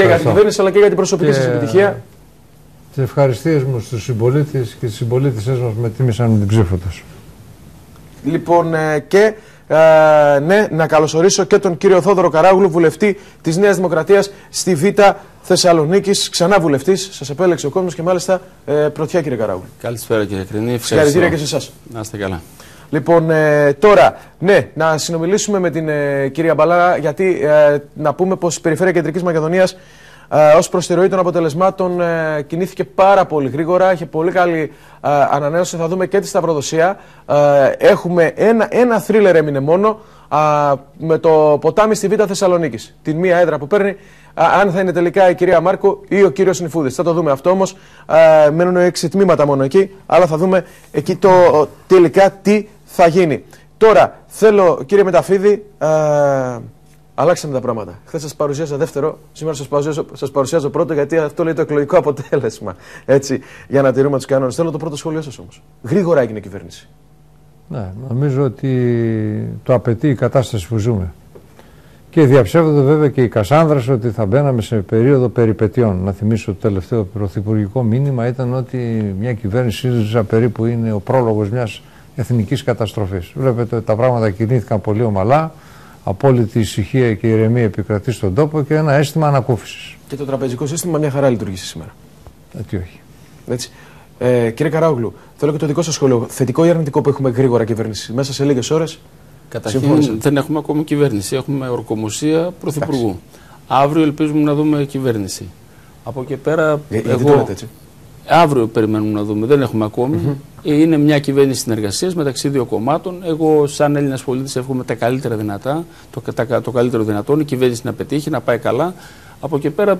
Και για την κυβέρνηση αλλά και για την προσωπική σας επιτυχία. Τις ευχαριστίες μου στους συμπολίτες και τις συμπολίτησές μας με τίμησαν με την ψήφο τους. Λοιπόν, ναι, να καλωσορίσω και τον κύριο Θόδωρο Καράγουλου, βουλευτή της Νέας Δημοκρατίας στη Β' Θεσσαλονίκης, ξανά βουλευτής. Σας επέλεξε ο κόσμος και μάλιστα πρωτιά, κύριε Καράγουλου. Καλησπέρα, κύριε Κρινή. Συγχαρητήρια και σε εσάς. Να είστε καλά. Λοιπόν, τώρα, ναι, να συνομιλήσουμε με την κυρία Μπαλά, γιατί να πούμε πως η Περιφέρεια Κεντρικής Μακεδονίας ως προς τη ροή των αποτελεσμάτων κινήθηκε πάρα πολύ γρήγορα, είχε πολύ καλή ανανέωση. Θα δούμε και τη σταυροδοσία. Έχουμε ένα θρίλερ έμεινε μόνο με το ποτάμι στη Β' Θεσσαλονίκης. Την μία έδρα που παίρνει, αν θα είναι τελικά η κυρία Μάρκο ή ο κύριος Νιφούδης. Θα το δούμε αυτό όμως. Μένουν 6 τμήματα μόνο εκεί, αλλά θα δούμε εκεί τελικά τι θα γίνει. Τώρα, θέλω, κύριε Μεταφίδη, αλλάξανε τα πράγματα. Χθες σας παρουσίασα δεύτερο, σήμερα σας παρουσιάζω πρώτο, γιατί αυτό λέει το εκλογικό αποτέλεσμα. Έτσι, για να τηρούμε τους κανόνες. Θέλω το πρώτο σχόλιο σας όμως. Γρήγορα έγινε η κυβέρνηση. Ναι, νομίζω ότι το απαιτεί η κατάσταση που ζούμε. Και διαψεύδονται βέβαια και οι Κασάνδρας ότι θα μπαίναμε σε περίοδο περιπετειών. Να θυμίσω το τελευταίο πρωθυπουργικό μήνυμα ήταν ότι μια κυβέρνηση ΣΥΡΙΖΑ περίπου είναι ο πρόλογος μιας εθνικής καταστροφής. Βλέπετε ότι τα πράγματα κινήθηκαν πολύ ομαλά. Απόλυτη ησυχία και ηρεμία επικρατεί στον τόπο και ένα αίσθημα ανακούφισης. Και το τραπεζικό σύστημα μια χαρά λειτουργήσε σήμερα. Τι όχι. Έτσι. Κύριε Καράγουλου, θέλω και το δικό σας σχόλιο. Θετικό ή αρνητικό που έχουμε γρήγορα κυβέρνηση μέσα σε λίγες ώρες? Καταρχήν δεν έχουμε ακόμη κυβέρνηση. Έχουμε ορκομοσία πρωθυπουργού. Αύριο ελπίζουμε να δούμε κυβέρνηση. Από εκεί πέρα. Γιατί το λέτε έτσι? Αύριο περιμένουμε να δούμε. Δεν έχουμε ακόμη. Είναι μια κυβέρνηση συνεργασίας μεταξύ δύο κομμάτων. Εγώ, σαν Έλληνας πολίτης, εύχομαι τα καλύτερα δυνατά, το καλύτερο δυνατόν, η κυβέρνηση να πετύχει, να πάει καλά. Από εκεί πέρα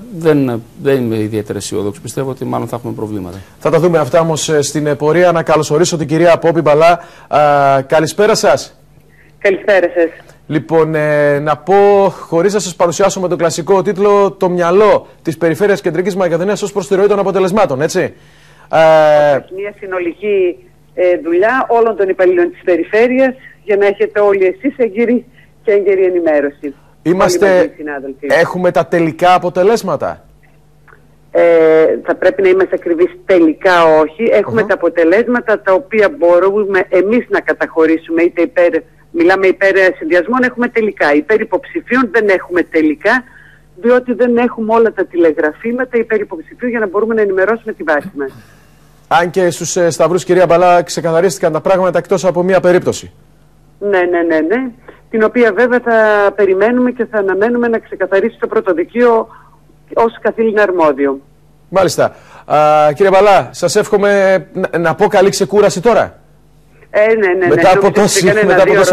δεν είμαι ιδιαίτερα αισιόδοξο. Πιστεύω ότι μάλλον θα έχουμε προβλήματα. Θα τα δούμε αυτά όμως στην πορεία. Να καλωσορίσω την κυρία Πόπη Μπαλά. Καλησπέρα σας. Καλησπέρα σας. Λοιπόν, να πω, χωρίς να σας παρουσιάσω με τον κλασικό τίτλο, το μυαλό της Περιφέρειας Κεντρικής Μακεδονίας ως προς τη ροή των αποτελεσμάτων, έτσι. Μια συνολική δουλειά όλων των υπαλλήλων της Περιφέρειας για να έχετε όλοι εσείς έγκυρη και έγκαιρη ενημέρωση. Έχουμε τα τελικά αποτελέσματα. Θα πρέπει να είμαστε ακριβείς, τελικά όχι. Έχουμε τα αποτελέσματα τα οποία μπορούμε εμείς να καταχωρήσουμε, είτε μιλάμε υπέρ συνδυασμών, έχουμε τελικά. Υπέρ υποψηφίων δεν έχουμε τελικά, διότι δεν έχουμε όλα τα τηλεγραφήματα υπέρ υποψηφίου για να μπορούμε να ενημερώσουμε τη βάση μας. Αν και στους σταυρούς, κυρία Μπαλά, ξεκαθαρίστηκαν τα πράγματα εκτός από μία περίπτωση. Ναι. Την οποία βέβαια θα περιμένουμε και θα αναμένουμε να ξεκαθαρίσει το πρωτοδικείο ως καθήλυνα αρμόδιο. Μάλιστα. Κύριε Μπαλά, σας εύχομαι να πω καλή ξεκούραση τώρα. Ναι. Μετά από τόσο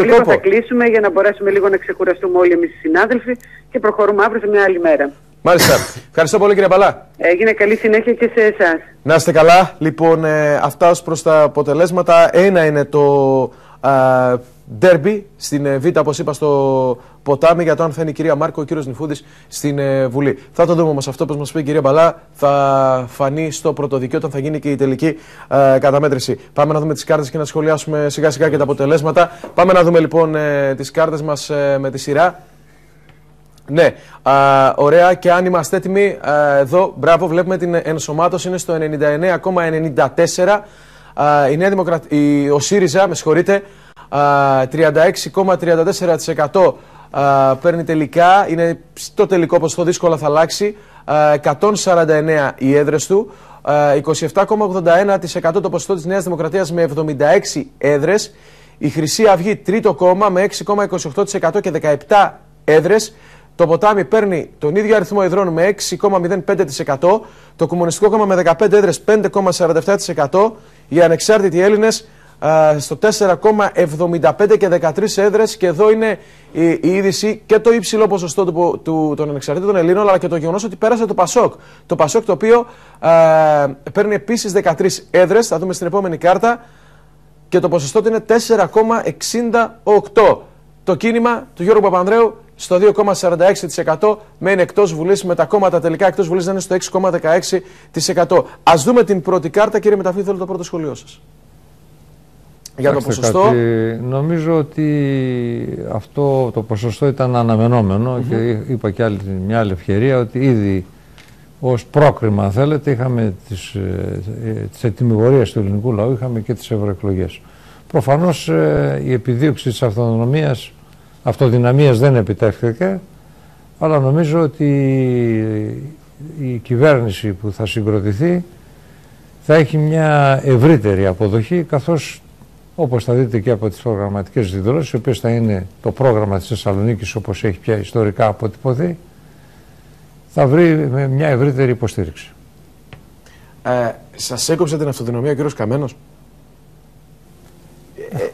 κόπο. Θα κλείσουμε για να μπορέσουμε λίγο να ξεκουραστούμε όλοι εμείς οι συνάδελφοι και προχωρούμε αύριο σε μια άλλη μέρα. Μάλιστα. Ευχαριστώ πολύ, κύριε Μπαλά. Έγινε, καλή συνέχεια και σε εσάς. Να είστε καλά. Λοιπόν, αυτά ως προς τα αποτελέσματα. Ένα είναι το ντέρμπι στην Β', όπως είπα, στο ποτάμι, για το αν θα είναι η κυρία Μάρκο, ο κύριος Νιφούδης στην Βουλή. Θα το δούμε όμως αυτό, όπως μας πει η κυρία Μπαλά, θα φανεί στο πρωτοδικείο όταν θα γίνει και η τελική καταμέτρηση. Πάμε να δούμε τις κάρτες και να σχολιάσουμε σιγά σιγά και τα αποτελέσματα. Πάμε να δούμε λοιπόν τις κάρτες μας με τη σειρά. Ναι, ωραία, και αν είμαστε έτοιμοι, εδώ, μπράβο, βλέπουμε την ενσωμάτωση είναι στο 99,94. Ο ΣΥΡΙΖΑ, με συγχωρείτε, 36,34% παίρνει τελικά. Είναι στο τελικό ποσοστό, δύσκολα θα αλλάξει. 149 οι έδρες του. 27,81% το ποσοστό της Νέας Δημοκρατίας με 76 έδρες. Η Χρυσή Αυγή, τρίτο κόμμα, με 6,28% και 17 έδρες. Το Ποτάμι παίρνει τον ίδιο αριθμό εδρών με 6,05%. Το Κομμουνιστικό Κόμμα με 15 έδρες, 5,47%. Οι ανεξάρτητοι Έλληνες στο 4,75% και 13 έδρες. Και εδώ είναι η είδηση και το υψηλό ποσοστό των ανεξαρτήτων Ελλήνων, αλλά και το γεγονός ότι πέρασε το Πασόκ. Το Πασόκ, το οποίο παίρνει επίσης 13 έδρες. Θα δούμε στην επόμενη κάρτα. Και το ποσοστό του είναι 4,68%. Το κίνημα του Γιώργου Παπανδρέου στο 2,46%, μένει εκτός Βουλής, με τα κόμματα τελικά εκτός Βουλής να είναι στο 6,16%. Ας δούμε την πρώτη κάρτα, κύριε Μεταφίδη, θέλω το πρώτο σχολείο σας. Για το ποσοστό. Νομίζω ότι αυτό το ποσοστό ήταν αναμενόμενο και είπα και μια άλλη ευκαιρία ότι ήδη ως πρόκριμα, αν θέλετε, είχαμε τις ετοιμιγορίες του ελληνικού λαού, είχαμε και τις ευρωεκλογές. Προφανώς η επιδίωξη της αυτοδυναμίας δεν επιτεύχθηκε, αλλά νομίζω ότι η κυβέρνηση που θα συγκροτηθεί θα έχει μια ευρύτερη αποδοχή, καθώς όπως θα δείτε και από τις προγραμματικές δηλώσεις, οι οποίες θα είναι το πρόγραμμα της Θεσσαλονίκης όπως έχει πια ιστορικά αποτυπωθεί, θα βρει μια ευρύτερη υποστήριξη. Σας έκοψε την αυτοδυναμία ο κ. Καμένος?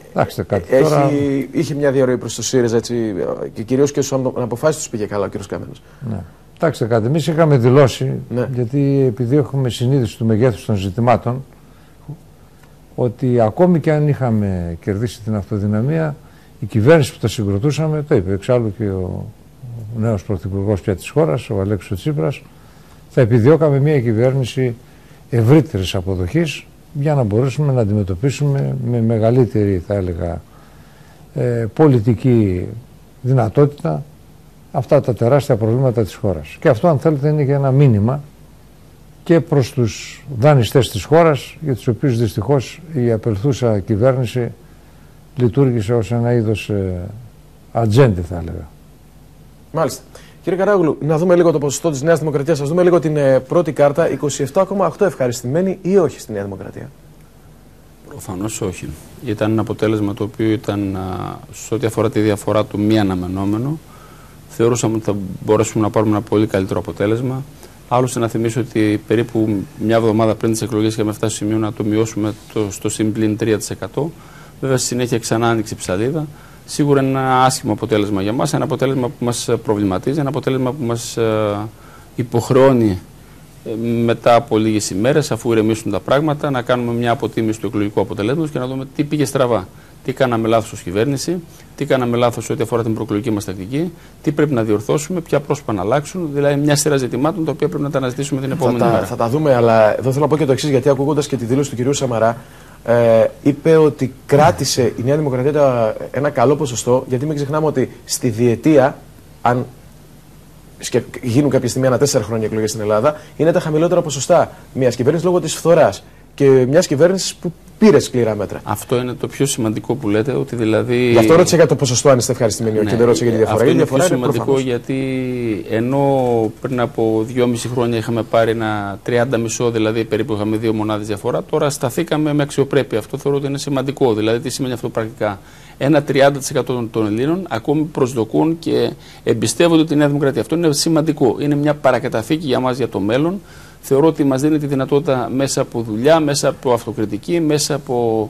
Κοιτάξτε κάτι τώρα... Είχε μια διαρροή προς το ΣΥΡΙΖΑ, έτσι, και κυρίως και στους αποφάσεις τους πήγε καλά ο κ. Καμένος. Ναι. Κοιτάξτε κάτι, εμείς είχαμε δηλώσει, ναι, γιατί επειδή έχουμε συνείδηση του μεγέθους των ζητημάτων, ότι ακόμη και αν είχαμε κερδίσει την αυτοδυναμία, η κυβέρνηση που τα συγκροτούσαμε, το είπε εξάλλου και ο νέος πρωθυπουργός πια της χώρας, ο Αλέξης Τσίπρας, θα επιδιώκαμε μια κυβέρνηση ευρύτερης αποδοχής για να μπορέσουμε να αντιμετωπίσουμε με μεγαλύτερη, θα έλεγα, πολιτική δυνατότητα αυτά τα τεράστια προβλήματα της χώρας. Και αυτό, αν θέλετε, είναι και ένα μήνυμα και προς τους δανειστές της χώρας, για τους οποίους δυστυχώς η απελθούσα κυβέρνηση λειτουργήσε ως ένα είδος ατζέντη, θα έλεγα. Μάλιστα. Κύριε Καράγουλου, να δούμε λίγο το ποσοστό της Νέας Δημοκρατίας. Ας δούμε λίγο την πρώτη κάρτα. 27,8 ευχαριστημένοι ή όχι στη Νέα Δημοκρατία? Προφανώς όχι. Ήταν ένα αποτέλεσμα το οποίο ήταν, σε ό,τι αφορά τη διαφορά του, μη αναμενόμενο. Θεωρούσαμε ότι θα μπορέσουμε να πάρουμε ένα πολύ καλύτερο αποτέλεσμα. Άλλωστε, να θυμίσω ότι περίπου μια εβδομάδα πριν τις εκλογές είχαμε φτάσει στο σημείο να το μειώσουμε στο συμπλήν 3%. Βέβαια, στη συνέχεια ξανά άνοιξε η ψαλίδα. Σίγουρα είναι ένα άσχημο αποτέλεσμα για μας, ένα αποτέλεσμα που μας προβληματίζει, ένα αποτέλεσμα που μας υποχρεώνει μετά από λίγες ημέρες, αφού ηρεμήσουν τα πράγματα, να κάνουμε μια αποτίμηση του εκλογικού αποτελέσματος και να δούμε τι πήγε στραβά. Τι κάναμε λάθος ως κυβέρνηση, τι κάναμε λάθος ό,τι αφορά την προεκλογική μας τακτική, τι πρέπει να διορθώσουμε, ποια πρόσωπα να αλλάξουν, δηλαδή μια σειρά ζητημάτων τα οποία πρέπει να τα αναζητήσουμε την επόμενη μέρα. Θα τα δούμε, αλλά εδώ θέλω να πω και το εξής, γιατί ακούγοντας και τη δήλωση του κ. Σαμαρά, είπε ότι κράτησε η Νέα Δημοκρατία ένα καλό ποσοστό, γιατί μην ξεχνάμε ότι στη διετία, αν γίνουν κάποια στιγμή ανά 4 χρόνια εκλογές στην Ελλάδα, είναι τα χαμηλότερα ποσοστά μιας κυβέρνησης λόγω της φθοράς και μιας κυβέρνησης που πήρε σκληρά μέτρα. Αυτό είναι το πιο σημαντικό που λέτε, ότι δηλαδή... Γι' αυτό ρώτησα για το ποσοστό, αν είστε ευχαριστημένοι, ναι, και δεν ρώτησα για τη διαφορά. Αυτό είναι πιο σημαντικό προφανώς, γιατί ενώ πριν από 2,5 χρόνια είχαμε πάρει ένα 30,5, δηλαδή περίπου είχαμε 2 μονάδες διαφορά, τώρα σταθήκαμε με αξιοπρέπεια. Αυτό θεωρώ ότι είναι σημαντικό. Δηλαδή, τι σημαίνει αυτό πρακτικά? Ένα 30% των Ελλήνων ακόμη προσδοκούν και εμπιστεύονται τη Νέα Δημοκρατία. Αυτό είναι σημαντικό. Είναι μια παρακαταθήκη για μας για το μέλλον. Θεωρώ ότι μας δίνει τη δυνατότητα μέσα από δουλειά, μέσα από αυτοκριτική, μέσα από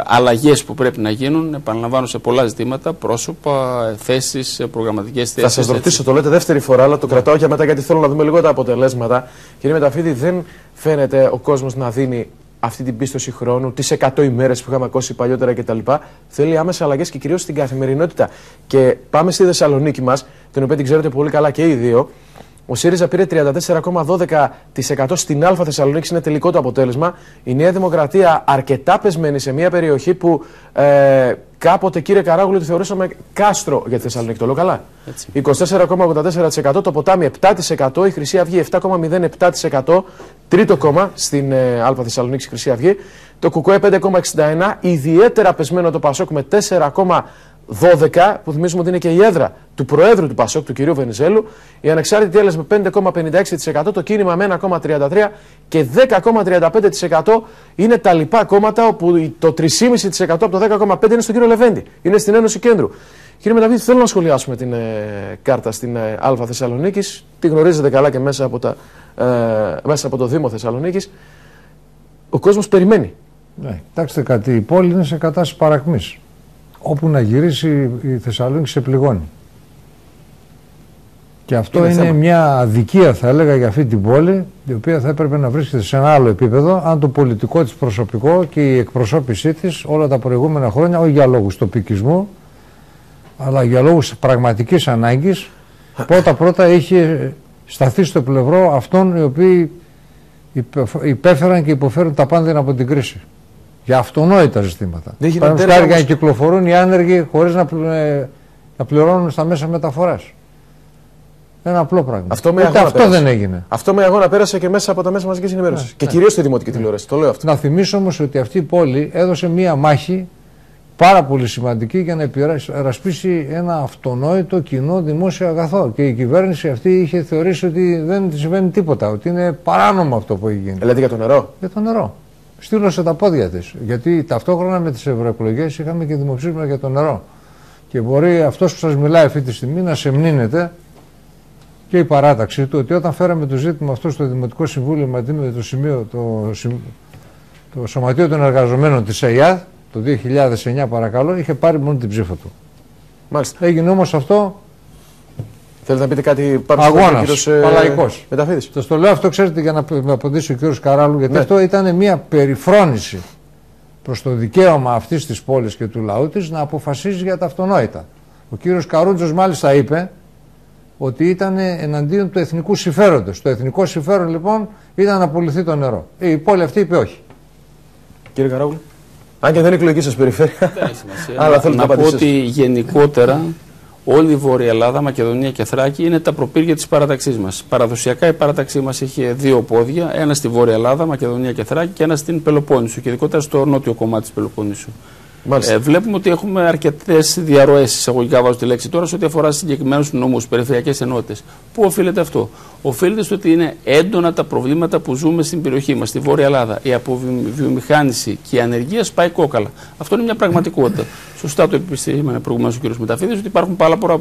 αλλαγές που πρέπει να γίνουν. Επαναλαμβάνω, σε πολλά ζητήματα, πρόσωπα, θέσεις, προγραμματικές θέσεις. Θα σας ρωτήσω, το λέτε δεύτερη φορά, αλλά το κρατάω για μετά, γιατί θέλω να δούμε λίγο τα αποτελέσματα. Κύριε Μεταφίδη, δεν φαίνεται ο κόσμος να δίνει αυτή την πίστοση χρόνου, τις 100 ημέρες που είχαμε ακούσει παλιότερα κτλ. Θέλει άμεσα αλλαγές και κυρίως στην καθημερινότητα. Και πάμε στη Θεσσαλονίκη μας, την οποία την ξέρετε πολύ καλά και οι δύο. Ο ΣΥΡΙΖΑ πήρε 34,12% στην Α Θεσσαλονίκη, είναι τελικό το αποτέλεσμα. Η Νέα Δημοκρατία αρκετά πεσμένη σε μια περιοχή που κάποτε, κύριε Καράγουλου, τη θεωρούσαμε κάστρο για τη Θεσσαλονίκη. Το λέω καλά. 24,84%, το Ποτάμι 7%, η Χρυσή Αυγή 7,07%, τρίτο κόμμα στην Α Θεσσαλονίκη, η Χρυσή Αυγή. Το ΚΚΕ 5,61%, ιδιαίτερα πεσμένο το ΠΑΣΟΚ με 4,12%, που θυμίζουμε ότι είναι και η έδρα του Προέδρου του ΠΑΣΟΚ, του κ. Βενιζέλου. Η Ανεξάρτητη Έλλες με 5,56%, το Κίνημα με 1,33% και 10,35% είναι τα λοιπά κόμματα, όπου το 3,5% από το 10,5% είναι στον κύριο Λεβέντη. Είναι στην Ένωση Κέντρου. Κύριε Μεταβίδη, θέλω να σχολιάσουμε την κάρτα στην Α Θεσσαλονίκης. Τη γνωρίζετε καλά και μέσα από το Δήμο Θεσσαλονίκης. Ο κόσμος περιμένει. Ναι, κοιτάξτε κάτι, η πόλη είναι σε κατάσταση παρακμής. Όπου να γυρίσει η Θεσσαλονίκη σε πληγώνει. Και αυτό είναι μια αδικία, θα έλεγα, για αυτή την πόλη, η οποία θα έπρεπε να βρίσκεται σε ένα άλλο επίπεδο, αν το πολιτικό της προσωπικό και η εκπροσώπησή της όλα τα προηγούμενα χρόνια, όχι για λόγους τοπικισμού, αλλά για λόγους πραγματικής ανάγκης, πρώτα-πρώτα είχε σταθεί στο πλευρό αυτών οι οποίοι υπέφεραν και υποφέρουν τα πάντα από την κρίση. Για αυτονόητα ζητήματα. Παραδείγματος χάρη, να κυκλοφορούν οι άνεργοι χωρίς να πληρώνουν στα μέσα μεταφοράς. Ένα απλό πράγμα. Αυτό δεν έγινε. Αυτό με αγώνα πέρασε και μέσα από τα μέσα μαζικής ενημέρωσης. Και κυρίως στη δημοτική τηλεόραση. Το λέω αυτό. Να θυμίσω όμως ότι αυτή η πόλη έδωσε μία μάχη πάρα πολύ σημαντική για να υπερασπίσει ένα αυτονόητο κοινό δημόσιο αγαθό. Και η κυβέρνηση αυτή είχε θεωρήσει ότι δεν συμβαίνει τίποτα, ότι είναι παράνομο αυτό που έχει γίνει. Λέτε για το νερό. Για το νερό. Στήλωσε τα πόδια της. Γιατί ταυτόχρονα με τις ευρωεκλογές είχαμε και δημοψήφισμα για το νερό. Και μπορεί αυτός που σας μιλάει αυτή τη στιγμή να σεμνύνεται και η παράταξή του ότι όταν φέραμε το ζήτημα αυτό στο Δημοτικό Συμβούλιο μαζί με το Σωματείο των Εργαζομένων της ΕΙΑΔ το 2009 παρακαλώ, είχε πάρει μόνο την ψήφο του. Μάλιστα. Έγινε όμως αυτό. Θέλετε να πείτε κάτι πάνω αγώνας, παλαϊκός. Μεταφίδης. Σας το λέω αυτό, ξέρετε, για να με απαντήσει ο κύριος Καράλου, γιατί αυτό ήταν μια περιφρόνηση προς το δικαίωμα αυτής της πόλης και του λαού της να αποφασίζει για τα αυτονόητα. Ο κύριος Καρούτζος μάλιστα είπε ότι ήταν εναντίον του εθνικού συμφέροντος. Το εθνικό συμφέρον λοιπόν ήταν να απολυθεί το νερό. Η πόλη αυτή είπε όχι. Κύριε Καράγουλου. Αν και δεν είναι εκλογική σας περιφέρεια. Αλλά θέλω να πω ότι γενικότερα όλη η Βόρεια Ελλάδα, Μακεδονία και Θράκη είναι τα προπύργια της παράταξής μας. Παραδοσιακά η παράταξή μας είχε δύο πόδια, ένα στη Βόρεια Ελλάδα, Μακεδονία και Θράκη και ένα στην Πελοπόννησο και ειδικότερα στο νότιο κομμάτι της Πελοπόννησου. Βλέπουμε ότι έχουμε αρκετές διαρροές, εισαγωγικά βάζω τη λέξη τώρα, σε ό,τι αφορά συγκεκριμένους νόμους, περιφερειακές ενότητες. Πού οφείλεται αυτό? Οφείλεται στο ότι είναι έντονα τα προβλήματα που ζούμε στην περιοχή μας, στη Βόρεια Ελλάδα. Η αποβιομηχάνηση και η ανεργία σπάει κόκαλα. Αυτό είναι μια πραγματικότητα. Σωστά το επισήμανε προηγουμένως ο κ. Μεταφίδης, ότι υπάρχουν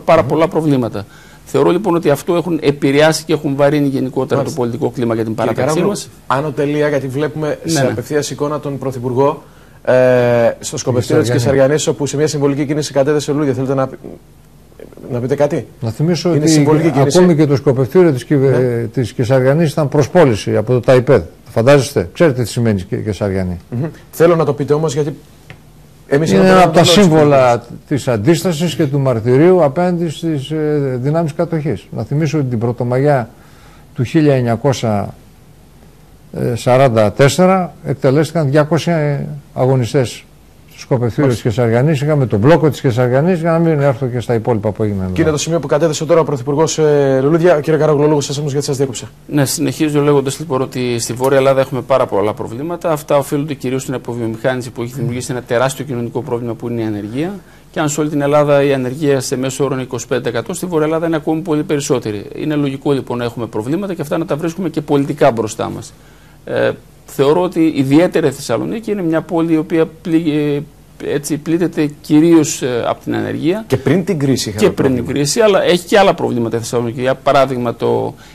πάρα πολλά προβλήματα. Θεωρώ λοιπόν ότι αυτό έχουν επηρεάσει και έχουν βαρύνει γενικότερα το πολιτικό κλίμα για την παράταξή μας. Άνω τελεία, γιατί βλέπουμε σε απευθείας εικόνα τον Πρωθυπουργό. Στο σκοπευτήριο της Κεσαριανής, όπου σε μια συμβολική κίνηση κατέθεσε λουλούδια. Θέλετε να πείτε κάτι? Να θυμίσω ότι ακόμη και το σκοπευτήριο της Κεσαριανής ήταν προσπόληση από το ΤΑΙΠΕΔ. Φαντάζεστε, ξέρετε τι σημαίνει Κεσαριανή. Θέλω να το πείτε όμως, γιατί εμείς είναι ένα από τα σύμβολα της αντίστασης και του μαρτυρίου απέναντι στις δυνάμεις κατοχής. Να θυμίσω ότι την Πρωτομαγιά του 1944 εκτελέστηκαν 200 αγωνιστές στο σκοπευτήριο της Κεσαριανής. Είχαμε τον μπλόκο της Κεσαριανής, για να μην έρθω και στα υπόλοιπα που έγιναν. Και είναι το σημείο που κατέθεσε τώρα ο Πρωθυπουργός λουλούδια. Κύριε Καράγουλο, λόγω σας όμως, γιατί σας διέκοψα. Ναι, συνεχίζω λέγοντας λοιπόν ότι στη Βόρεια Ελλάδα έχουμε πάρα πολλά προβλήματα. Αυτά οφείλονται κυρίως στην αποβιομηχάνηση που έχει δημιουργήσει ένα τεράστιο κοινωνικό πρόβλημα που είναι η ανεργία. Και αν σε όλη την Ελλάδα η ανεργία σε μέσο όρο είναι 25%, στη Βόρεια Ελλάδα είναι ακόμη πολύ περισσότερη. Είναι λογικό λοιπόν να έχουμε προβλήματα και αυτά να τα βρίσκουμε και πολιτικά μπροστά μας. Θεωρώ ότι ιδιαίτερα η Θεσσαλονίκη είναι μια πόλη η οποία πλήττεται κυρίως από την ανεργία. Και πριν την κρίση και πριν την κρίση, αλλά έχει και άλλα προβλήματα η Θεσσαλονίκη. Για παράδειγμα,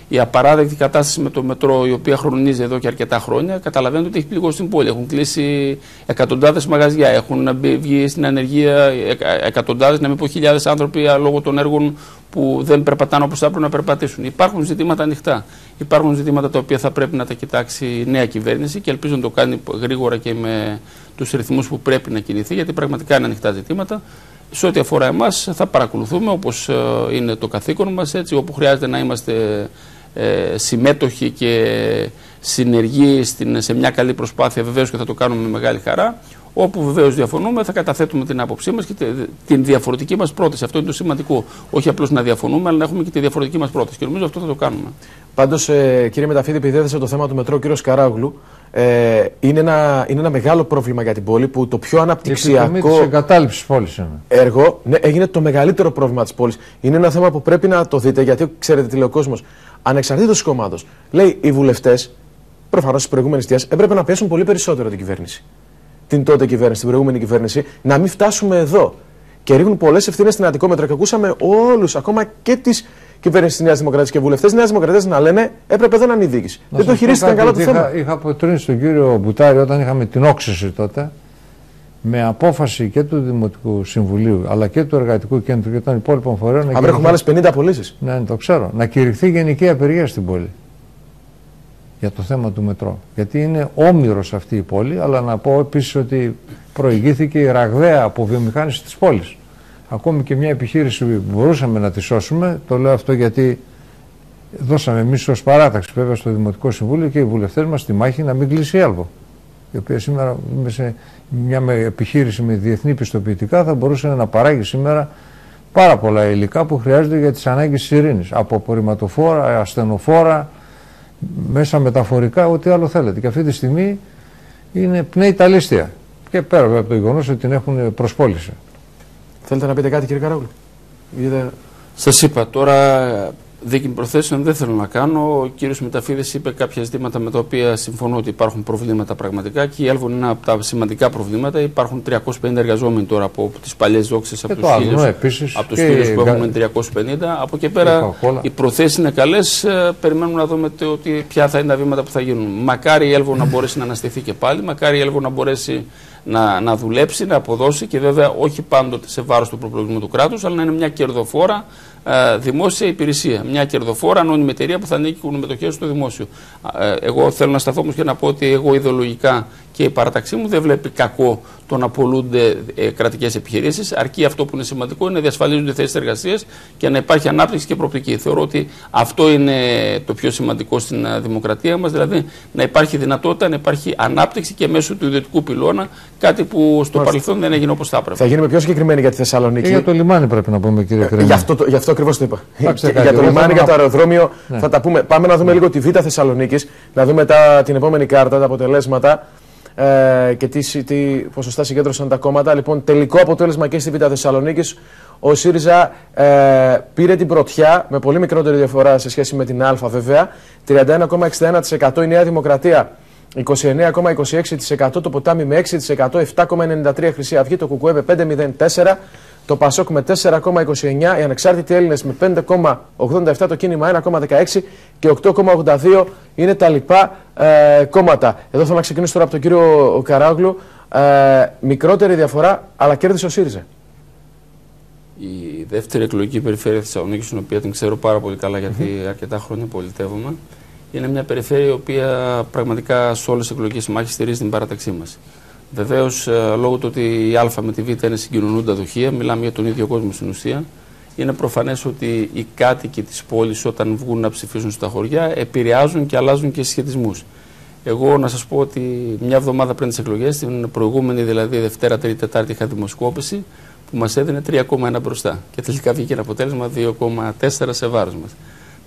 η απαράδεκτη κατάσταση με το μετρό, η οποία χρονίζει εδώ και αρκετά χρόνια, καταλαβαίνετε ότι έχει πληγώσει την πόλη. Έχουν κλείσει εκατοντάδες μαγαζιά, έχουν βγει στην ανεργία εκατοντάδες, να μην πω χιλιάδες άνθρωποι λόγω των έργων που δεν περπατάνε όπως θα έπρεπε να περπατήσουν. Υπάρχουν ζητήματα ανοιχτά. Υπάρχουν ζητήματα τα οποία θα πρέπει να τα κοιτάξει η νέα κυβέρνηση και ελπίζω να το κάνει γρήγορα και με τους ρυθμούς που πρέπει να κινηθεί, γιατί πραγματικά είναι ανοιχτά ζητήματα. Σε ό,τι αφορά εμάς, θα παρακολουθούμε όπως είναι το καθήκον μας, έτσι, όπου χρειάζεται να είμαστε συμμέτοχοι και συνεργοί σε μια καλή προσπάθεια, βεβαίως και θα το κάνουμε με μεγάλη χαρά. Όπου βεβαίως διαφωνούμε, θα καταθέτουμε την άποψή μας και την διαφορετική μας πρόταση. Αυτό είναι το σημαντικό. Όχι απλώς να διαφωνούμε, αλλά να έχουμε και τη διαφορετική μας πρόταση. Και νομίζω αυτό θα το κάνουμε. Πάντως, κύριε Μεταφίδη, επειδή έθεσε το θέμα του μετρό ο κύριος Καράγλου, είναι ένα μεγάλο πρόβλημα για την πόλη που το πιο αναπτυξιακό έργο έγινε το μεγαλύτερο πρόβλημα της πόλης. Είναι ένα θέμα που πρέπει να το δείτε, γιατί ξέρετε τι λέει ο κόσμος. Ανεξαρτήτως της κομμάτος, λέει οι βουλευτές, προφανώς της προηγούμενης θητείας, έπρεπε να πιέσουν πολύ περισσότερο την κυβέρνηση. Την τότε κυβέρνηση, την προηγούμενη κυβέρνηση, να μην φτάσουμε εδώ. Και ρίχνουν πολλές ευθύνες στην Αττικόμετρο. Και ακούσαμε όλους, ακόμα και τις κυβέρνησης της Νέας Δημοκρατίας και βουλευτές της Νέας Δημοκρατίας να λένε έπρεπε εδώ να είναι η διοίκηση. Δεν το χειρίστηκαν καλά το θέμα. Είχα αποτρύνει στον κύριο Μπουτάρη όταν είχαμε την όξυση τότε, με απόφαση και του Δημοτικού Συμβουλίου αλλά και του Εργατικού Κέντρου και των υπόλοιπων φορέων. Αν έχουμε άλλες 50 απολύσεις. Ναι, το ξέρω. Να κηρυχθεί γενική απεργία στην πόλη. Για το θέμα του μετρό. Γιατί είναι όμηρος αυτή η πόλη, αλλά να πω επίσης ότι προηγήθηκε η ραγδαία αποβιομηχάνηση της πόλης. Ακόμη και μια επιχείρηση που μπορούσαμε να τη σώσουμε, το λέω αυτό γιατί δώσαμε εμείς ως παράταξη βέβαια στο Δημοτικό Συμβούλιο και οι βουλευτές μας τη μάχη να μην κλείσει η Άλβο. Η οποία σήμερα σε μια επιχείρηση με διεθνή πιστοποιητικά θα μπορούσε να παράγει σήμερα πάρα πολλά υλικά που χρειάζονται για τις ανάγκες της ειρήνης. Από απορριμματοφόρα, ασθενοφόρα, μέσα μεταφορικά, ό,τι άλλο θέλετε. Και αυτή τη στιγμή πνέει τα λίστια. Και πέρα από το γεγονός ότι την έχουν προσπόληση. Θέλετε να πείτε κάτι, κύριε Καράγλου? Σας είπα τώρα, δίκη προθέσεων δεν θέλω να κάνω. Ο κύριος Μηταφίδης είπε κάποια ζητήματα με τα οποία συμφωνώ ότι υπάρχουν προβλήματα πραγματικά και η Άλβων είναι από τα σημαντικά προβλήματα. Υπάρχουν 350 εργαζόμενοι τώρα από τις παλιές δόξες, από τους 1000 που έχουμε 350. Από εκεί πέρα οι προθέσεις είναι καλές. Περιμένουμε να δούμε ποια θα είναι τα βήματα που θα γίνουν. Μακάρι η Άλβων να μπορέσει να αναστηθεί και πάλι, μακάρι η Άλβων να μπορέσει να δουλέψει, να αποδώσει και βέβαια όχι πάντοτε σε βάρος του προπολογισμού του κράτους, αλλά να είναι μια κερδοφόρα δημόσια υπηρεσία. Μια κερδοφόρα ανώνυμη εταιρεία που θα ανήκουν μετοχές στο δημόσιο. Εγώ θέλω να σταθώ όμως και να πω ότι εγώ ιδεολογικά και η παράταξή μου δεν βλέπει κακό το να απολούνται κρατικές επιχειρήσεις, αρκεί αυτό που είναι σημαντικό είναι να διασφαλίζονται θέσεις εργασίας και να υπάρχει ανάπτυξη και προοπτική. Θεωρώ ότι αυτό είναι το πιο σημαντικό στην δημοκρατία μας, δηλαδή να υπάρχει δυνατότητα, να υπάρχει ανάπτυξη και μέσω του ιδιωτικού πυλώνα, κάτι που στο παρελθόν δεν έγινε όπως θα έπρεπε. Θα γίνουμε πιο συγκεκριμένοι για τη Θεσσαλονίκη. Για το λιμάνι πρέπει να πούμε, κύριε Κρέμη. Γι' αυτό ακριβώς το είπα. Για το λιμάνι, για το αεροδρόμιο θα τα πούμε. Πάμε να δούμε λίγο τη Β' Θεσσαλονίκης, να δούμε την επόμενη κάρτα, τα αποτελέσματα. Και τι ποσοστά συγκέντρωσαν τα κόμματα. Λοιπόν, τελικό αποτέλεσμα και στη Β' Θεσσαλονίκης. Ο ΣΥΡΙΖΑ πήρε την πρωτιά με πολύ μικρότερη διαφορά σε σχέση με την Α, βέβαια. 31,61%. Η Νέα Δημοκρατία 29,26%. Το Ποτάμι με 6%. 7,93% Χρυσή Αυγή. Το ΚΚΕ με 5,04%. Το ΠΑΣΟΚ με 4,29%, οι Ανεξάρτητοι Έλληνες με 5,87%, το Κίνημα 1,16% και 8,82% είναι τα λοιπά κόμματα. Εδώ θέλω να ξεκινήσω τώρα από τον κύριο Καράγλου. Μικρότερη διαφορά, αλλά κέρδισε ο ΣΥΡΙΖΑ. Η δεύτερη εκλογική περιφέρεια Θεσσαλονίκης, την οποία την ξέρω πάρα πολύ καλά γιατί αρκετά χρόνια πολιτεύομαι, είναι μια περιφέρεια η οποία πραγματικά σε όλες τις εκλογικές μάχες στηρίζει την παράταξή μας. Βεβαίως, λόγω του ότι η Α με τη Β είναι συγκοινωνούντα δοχεία, μιλάμε για τον ίδιο κόσμο στην ουσία, είναι προφανές ότι οι κάτοικοι της πόλης όταν βγουν να ψηφίσουν στα χωριά επηρεάζουν και αλλάζουν και συσχετισμούς. Εγώ να σας πω ότι μια εβδομάδα πριν τις εκλογές, την προηγούμενη δηλαδή Δευτέρα, Τρίτη, Τετάρτη, είχα δημοσκόπηση που μας έδινε 3,1 μπροστά και τελικά βγήκε ένα αποτέλεσμα 2,4 σε βάρος μας.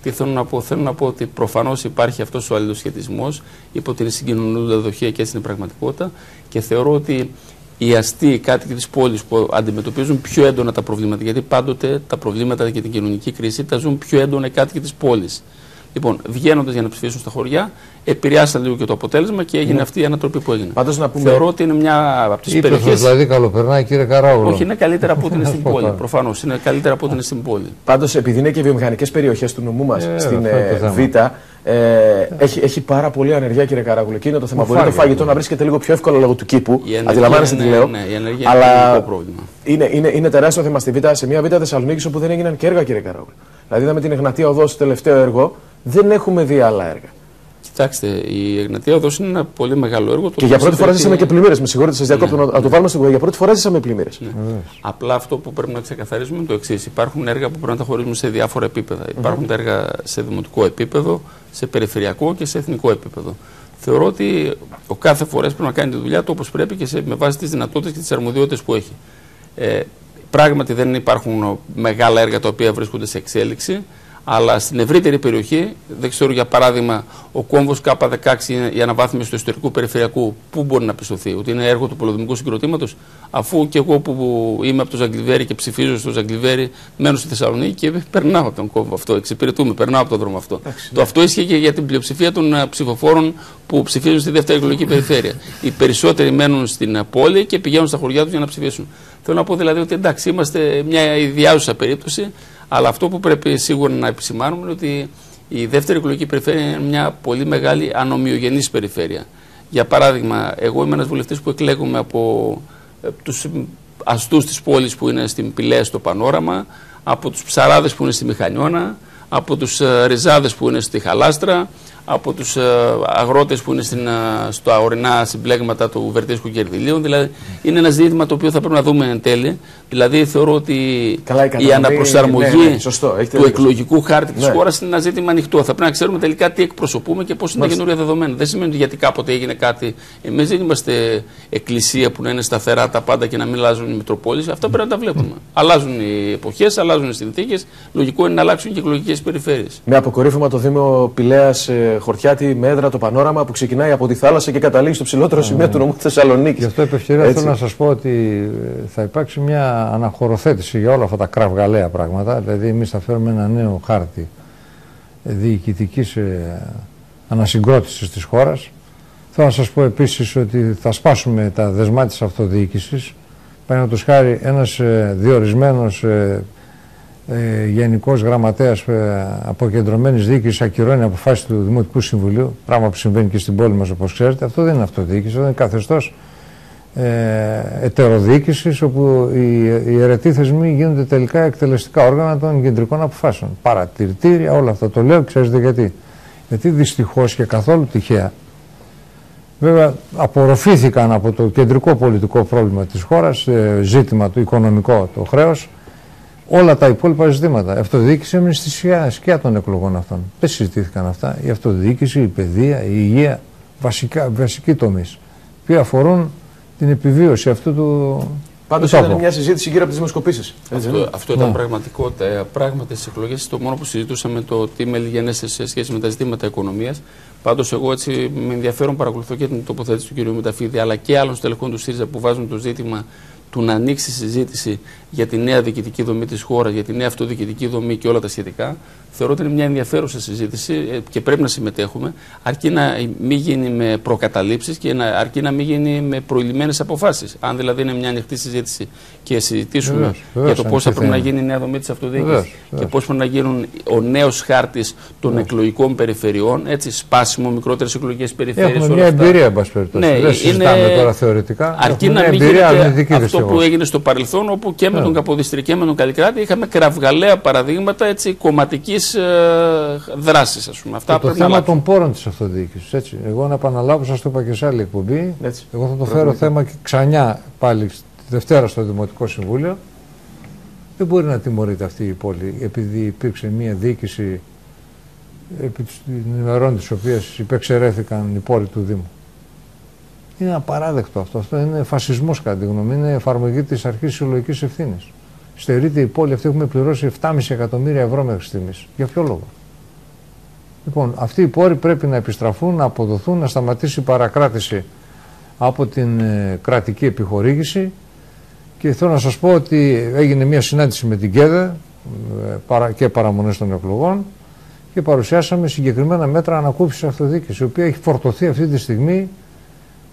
Τι θέλω να πω? Θέλω να πω ότι προφανώς υπάρχει αυτός ο αλληλοσχετισμός υπό την συγκοινωνούντα δοχεία και έτσι είναι η πραγματικότητα και θεωρώ ότι οι αστείοι κάτοικοι της πόλης που αντιμετωπίζουν πιο έντονα τα προβλήματα, γιατί πάντοτε τα προβλήματα και την κοινωνική κρίση τα ζουν πιο έντονα οι κάτοικοι της πόλης. Λοιπόν, βγαίνοντας για να ψηφίσουν στα χωριά, επηρεάσαν λίγο και το αποτέλεσμα και έγινε αυτή η ανατροπή που έγινε. Πάντως να πούμε... Θεωρώ ότι είναι μια από τις περιοχές. Δηλαδή, καλοπερνάει, κύριε Καράγλου. Όχι, είναι καλύτερα από ό,τι είναι στην πόλη. Προφανώς είναι καλύτερα από ό,τι είναι στην πόλη. Πάντως, επειδή είναι και βιομηχανικές περιοχές του νομού μας στην Β, έχει πάρα πολύ ανεργία, κύριε Καράγλου. Και είναι το θέμα. Μπορεί το φαγητό να βρίσκεται λίγο πιο εύκολα λόγω του κήπου. Αντιλαμβάνεστε τι λέω. Ναι, η ανεργία είναι ένα μεγάλο πρόβλημα. Είναι τεράστιο θέμα στη Β, σε μια Β' Θεσσαλονίκης όπου δεν έγιναν και έργα, κύριε Καράγλου. Δηλαδή, είδαμε την Εγνατία Οδός στο τελευταίο έργο, δεν έχουμε δει άλλα έργα. Κοιτάξτε, η Εγνατία Οδός είναι ένα πολύ μεγάλο έργο. Και για πρώτη φορά ζήσαμε και πλημμύρες. Με συγχωρείτε, σας διακόπτω να το βάλουμε στην κουβέντα. Για πρώτη φορά ζήσαμε πλημμύρες. Απλά αυτό που πρέπει να ξεκαθαρίσουμε είναι το εξής. Υπάρχουν έργα που πρέπει να τα χωρίζουμε σε διάφορα επίπεδα. Υπάρχουν τα έργα σε δημοτικό επίπεδο, σε περιφερειακό και σε εθνικό επίπεδο. Θεωρώ ότι ο κάθε φορέας πρέπει να κάνει τη δουλειά του όπως πρέπει και με βάση τις δυνατότητες και τις αρμοδιότητες που έχει. Πράγματι δεν υπάρχουν μεγάλα έργα τα οποία βρίσκονται σε εξέλιξη, αλλά στην ευρύτερη περιοχή, δεν ξέρω για παράδειγμα, ο κόμβος K16, η αναβάθμιση του εσωτερικού περιφερειακού, πού μπορεί να πιστωθεί? Ότι είναι έργο του πολεοδομικού συγκροτήματος, αφού και εγώ που είμαι από το Ζαγκλιβέρι και ψηφίζω στο Ζαγκλιβέρι, μένω στη Θεσσαλονίκη και περνάω από τον κόμβο αυτό, εξυπηρετούμε, περνάω από τον δρόμο αυτό. Το αυτό ισχύει και για την πλειοψηφία των ψηφοφόρων που ψηφίζουν στη δεύτερη εκλογική περιφέρεια. Οι περισσότεροι μένουν στην πόλη και πηγαίνουν στα χωριά τους για να ψηφίσουν. Θέλω να πω δηλαδή ότι εντάξει, είμαστε μια ιδιάζουσα περίπτωση. Αλλά αυτό που πρέπει σίγουρα να επισημάνουμε είναι ότι η δεύτερη εκλογική περιφέρεια είναι μια πολύ μεγάλη ανομοιογενής περιφέρεια. Για παράδειγμα, εγώ είμαι ένας βουλευτής που εκλέγομαι από τους αστούς της πόλης που είναι στην Πηλαία στο Πανόραμα, από τους ψαράδες που είναι στη Μηχανιώνα, από τους ριζάδες που είναι στη Χαλάστρα, από τους αγρότες που είναι στα ορεινά συμπλέγματα του Βερτίσκου Κερδυλίου. Δηλαδή είναι ένα ζήτημα το οποίο θα πρέπει να δούμε εν τέλει. Δηλαδή θεωρώ ότι η αναπροσαρμογή του εκλογικού χάρτη της χώρας είναι ένα ζήτημα ανοιχτό. Θα πρέπει να ξέρουμε τελικά τι εκπροσωπούμε και πώς είναι τα καινούργια δεδομένα. Δεν σημαίνει ότι γιατί κάποτε έγινε κάτι. Εμείς δεν είμαστε εκκλησία που να είναι σταθερά τα πάντα και να μην αλλάζουν οι Μητροπόλεις. Αυτά πρέπει να τα βλέπουμε. Αλλάζουν οι εποχές, αλλάζουν οι συνθήκες. Λογικό είναι να αλλάξουν και εκλογικές περιφέρειες. Με αποκορύφωμα το Δήμο Πηλαίας Χορτιάτη με έδρα το πανόραμα που ξεκινάει από τη θάλασσα και καταλήγει στο ψηλότερο σημείο του νομού της Θεσσαλονίκης. Γι' αυτό επ' ευκαιρία θέλω να σας πω ότι θα υπάρξει μια αναχωροθέτηση για όλα αυτά τα κραυγαλαία πράγματα. Δηλαδή, εμείς θα φέρουμε ένα νέο χάρτη διοικητικής ανασυγκρότησης της χώρας. Θέλω να σας πω επίσης ότι θα σπάσουμε τα δεσμά της αυτοδιοίκησης. Παραδείγματος χάρη, ένας διορισμένος γενικός γραμματέας αποκεντρωμένης διοίκησης ακυρώνει αποφάσεις του Δημοτικού Συμβουλίου, πράγμα που συμβαίνει και στην πόλη μας όπως ξέρετε. Αυτό δεν είναι αυτοδιοίκηση, αυτό είναι καθεστώς ετεροδιοίκησης, όπου οι αιρετοί θεσμοί γίνονται τελικά εκτελεστικά όργανα των κεντρικών αποφάσεων. Παρατηρητήρια, όλα αυτά. Το λέω, ξέρετε γιατί. Γιατί δυστυχώς και καθόλου τυχαία, βέβαια απορροφήθηκαν από το κεντρικό πολιτικό πρόβλημα της χώρας, ζήτημα το οικονομικό, το χρέος, όλα τα υπόλοιπα ζητήματα. Η αυτοδιοίκηση έμεινε στη σκιά των εκλογών αυτών. Δεν συζητήθηκαν αυτά. Η αυτοδιοίκηση, η παιδεία, η υγεία, βασικοί τομείς, που αφορούν την επιβίωση αυτού του. Πάντως ήταν μια συζήτηση γύρω από τις δημοσκοπήσεις. Αυτό ήταν πραγματικότητα. Πράγματι στις εκλογές το μόνο που συζητούσαμε το τι μελιγενέστε σε σχέση με τα ζητήματα οικονομίας. Πάντως εγώ έτσι με ενδιαφέρον παρακολουθώ και την τοποθέτηση του κ. Μεταφίδη αλλά και άλλων στελεχών του ΣΥΡΙΖΑ που βάζουν το ζήτημα του να ανοίξει συζήτηση για τη νέα διοικητική δομή της χώρας, για τη νέα αυτοδιοικητική δομή και όλα τα σχετικά. Θεωρώ ότι είναι μια ενδιαφέρουσα συζήτηση και πρέπει να συμμετέχουμε, αρκεί να μην γίνει με προκαταλήψεις και αρκεί να μην γίνει με προηλημμένες αποφάσεις. Αν δηλαδή είναι μια ανοιχτή συζήτηση και συζητήσουμε για το πώς θα πρέπει να γίνει η νέα δομή της αυτοδιοίκησης και πώς πρέπει να γίνουν ο νέος χάρτης των εκλογικών περιφερειών, έτσι, σπάσιμο, μικρότερες εκλογικές περιφέρειες. Έχουμε μια εμπειρία, εν πάση περιπτώσει. Δεν συζητάμε τώρα θεωρητικά. Αρκεί να μην γίνει αυτό που έγινε στο παρελθόν, όπου και με τον Καποδιστρή και με τον Καλλικράτη είχαμε κραυγαλαία παραδείγματα κομματικής δράσης, ας πούμε. Αυτά το θέμα των πόρων της αυτοδιοίκησης. Εγώ να επαναλάβω, σας το είπα και σε άλλη εκπομπή. Εγώ θα το φέρω θέμα και ξανά πάλι τη Δευτέρα στο Δημοτικό Συμβούλιο. Δεν μπορεί να τιμωρείται αυτή η πόλη επειδή υπήρξε μια διοίκηση επί των ημερών της οποίας υπεξαιρέθηκαν οι πόροι του Δήμου. Είναι απαράδεκτο αυτό. Αυτό είναι φασισμός κατά τη γνώμη. Είναι εφαρμογή της αρχής συλλογικής ευθύνης. Στερείται η πόλη αυτή, έχουμε πληρώσει 7,5 εκατομμύρια ευρώ μέχρι στιγμής. Για ποιο λόγο? Λοιπόν, αυτοί οι πόροι πρέπει να επιστραφούν, να αποδοθούν, να σταματήσει η παρακράτηση από την κρατική επιχορήγηση. Και θέλω να σας πω ότι έγινε μια συνάντηση με την ΚΕΔΕ και παραμονές των εκλογών και παρουσιάσαμε συγκεκριμένα μέτρα ανακούφισης αυτοδιοίκησης, η οποία έχει φορτωθεί αυτή τη στιγμή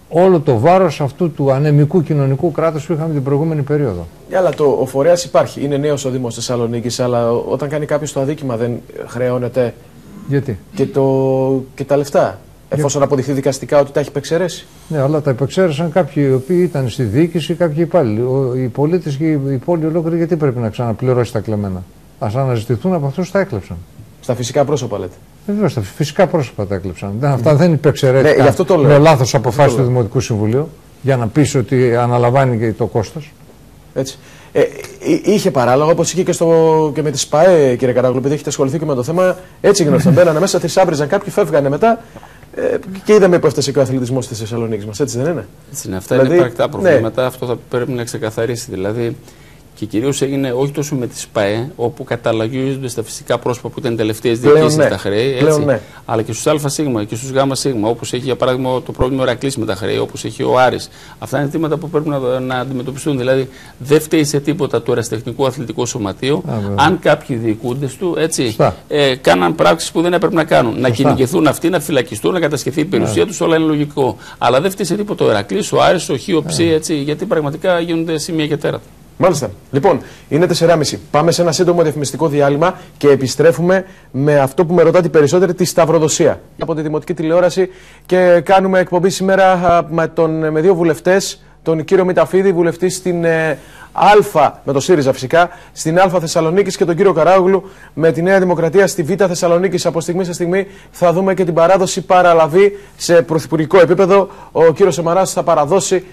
όλο το βάρος αυτού του ανεμικού κοινωνικού κράτους που είχαμε την προηγούμενη περίοδο. Αλλά ο φορέας υπάρχει. Είναι νέος ο Δήμος Θεσσαλονίκης, αλλά όταν κάνει κάποιος το αδίκημα δεν χρεώνεται. Γιατί? Και τα λεφτά. Εφόσον αποδειχθεί δικαστικά ότι τα έχει υπεξαιρέσει. Ναι, αλλά τα υπεξαίρεσαν κάποιοι οι οποίοι ήταν στη διοίκηση, κάποιοι υπάλληλοι. Οι πολίτες και η πόλη ολόκληρη γιατί πρέπει να ξαναπληρώσει τα κλεμμένα? Ας αναζητηθούν από αυτούς που τα έκλεψαν. Στα φυσικά πρόσωπα λέτε. Βεβαίως, τα φυσικά πρόσωπα τα έκλεψαν. Αυτά δεν υπεξαιρέθηκαν με λάθος αποφάσεις του Δημοτικού Συμβουλίου για να πεις ότι αναλαμβάνει και το κόστος. Έτσι. Είχε παράλογο, όπως είχε και με τη ΣΠΑΕ, κύριε Καράγλου, επειδή έχετε ασχοληθεί και με το θέμα. Έτσι γινόταν. Μπαίνανε μέσα, θησάβριζαν κάποιοι, φεύγανε μετά. Και είδαμε που έφτασε και ο αθλητισμός της Θεσσαλονίκης μας, έτσι δεν είναι? Έτσι είναι. Αυτά είναι υπαρκτά προβλήματα. Αυτό θα πρέπει να ξεκαθαρίσει. Δηλαδή, και κυρίως έγινε όχι τόσο με τη ΣΠΑΕ, όπου καταλαγίζονται στα φυσικά πρόσωπα που ήταν τελευταίες διοικήσεις τα χρέη, αλλά και στους ΑΣ και στους ΓΣ, όπως έχει για παράδειγμα το πρόβλημα ο Ηρακλής με τα χρέη, όπως έχει ο Άρης. Αυτά είναι ζητήματα που πρέπει να αντιμετωπιστούν. Δηλαδή, δεν φταίει σε τίποτα το ερασιτεχνικό αθλητικό σωματείο, αν κάποιοι διοικούντες του κάναν πράξεις που δεν έπρεπε να κάνουν. Να κυνηγηθούν αυτοί, να φυλακιστούν, να κατασχεθεί η περιουσία τους, όλα είναι λογικό. Αλλά δεν φταίει σε τίποτα ο Ηρακλής, ο Άρης, ο Χ, ο Ψ, γιατί πραγματικά γίνονται σημεία και τέρατα. Μάλιστα. Λοιπόν, είναι 4.30. Πάμε σε ένα σύντομο διαφημιστικό διάλειμμα και επιστρέφουμε με αυτό που με ρωτάτε περισσότερο, τη σταυροδοσία. Από τη Δημοτική Τηλεόραση και κάνουμε εκπομπή σήμερα με δύο βουλευτές, τον κύριο Μηταφίδη, βουλευτή στην Α, με το ΣΥΡΙΖΑ φυσικά, στην Α Θεσσαλονίκης και τον κύριο Καράογλου με τη Νέα Δημοκρατία στη Β Θεσσαλονίκης. Από στιγμή σε στιγμή θα δούμε και την παράδοση παραλαβή σε πρωθυπουργικό επίπεδο. Ο κύριος Σαμαράς θα παραδώσει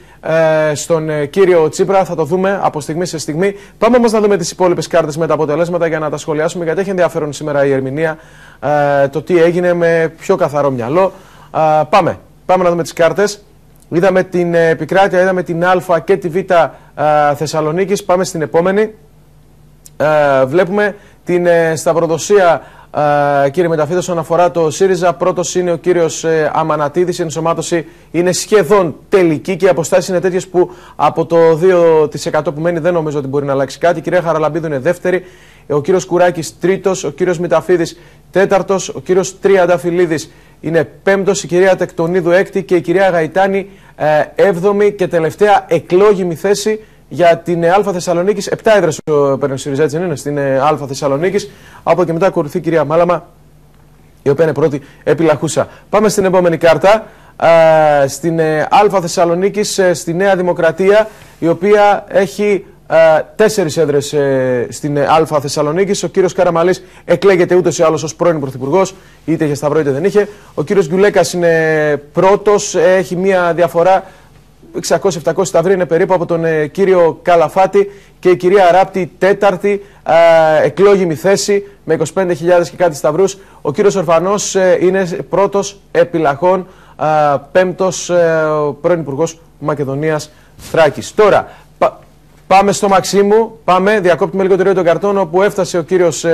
στον κύριο Τσίπρα, θα το δούμε από στιγμή σε στιγμή. Πάμε όμως να δούμε τις υπόλοιπες κάρτες με τα αποτελέσματα για να τα σχολιάσουμε, γιατί έχει ενδιαφέρον σήμερα η ερμηνεία, το τι έγινε με πιο καθαρό μυαλό. Πάμε να δούμε τις κάρτες. Είδαμε την επικράτεια, είδαμε την Α και τη Β Θεσσαλονίκης. Πάμε στην επόμενη. Βλέπουμε την σταυροδοσία, κύριε Μεταφίδη, όσον αφορά το ΣΥΡΙΖΑ. Πρώτος είναι ο κύριος Αμανατίδης. Η ενσωμάτωση είναι σχεδόν τελική και οι αποστάσεις είναι τέτοιες που από το 2% που μένει δεν νομίζω ότι μπορεί να αλλάξει κάτι. Η κυρία Χαραλαμπίδου είναι δεύτερη, ο κύριος Κουράκης τρίτος, ο κύριος Μηταφίδης τέταρτος, ο κύριος Τριανταφυλλίδης είναι πέμπτος, η κυρία Τεκτονίδου έκτη και η κυρία Γαϊτάνη έβδομη και τελευταία εκλόγιμη θέση για την Α Θεσσαλονίκης. 7 έδρες παίρνει ο ΣΥΡΙΖΑ, έτσι είναι, στην Α Θεσσαλονίκης. Από και μετά ακολουθεί η κυρία Μάλαμα, η οποία είναι πρώτη επιλαχούσα. Πάμε στην επόμενη κάρτα. Στην Α Θεσσαλονίκης, στη Νέα Δημοκρατία, η οποία έχει 4 έδρες στην Α Θεσσαλονίκης. Ο κύριος Καραμαλής εκλέγεται ούτως ή άλλως ως πρώην πρωθυπουργός, είτε είχε σταυρό είτε δεν είχε. Ο κύριος Γκιουλέκας είναι πρώτος, έχει μία διαφορά 600-700 σταυροί είναι περίπου από τον κύριο Καλαφάτη, και η κυρία Ράπτη τέταρτη, εκλόγιμη θέση με 25.000 και κάτι σταυρούς. Ο κύριος Ορφανός είναι πρώτος επιλαχών, πέμπτος πρώην υπουργός Μακεδονίας Θράκης. Τώρα πάμε στο Μαξίμου, διακόπτουμε λίγο το ρίο των καρτών, όπου έφτασε ο κύριος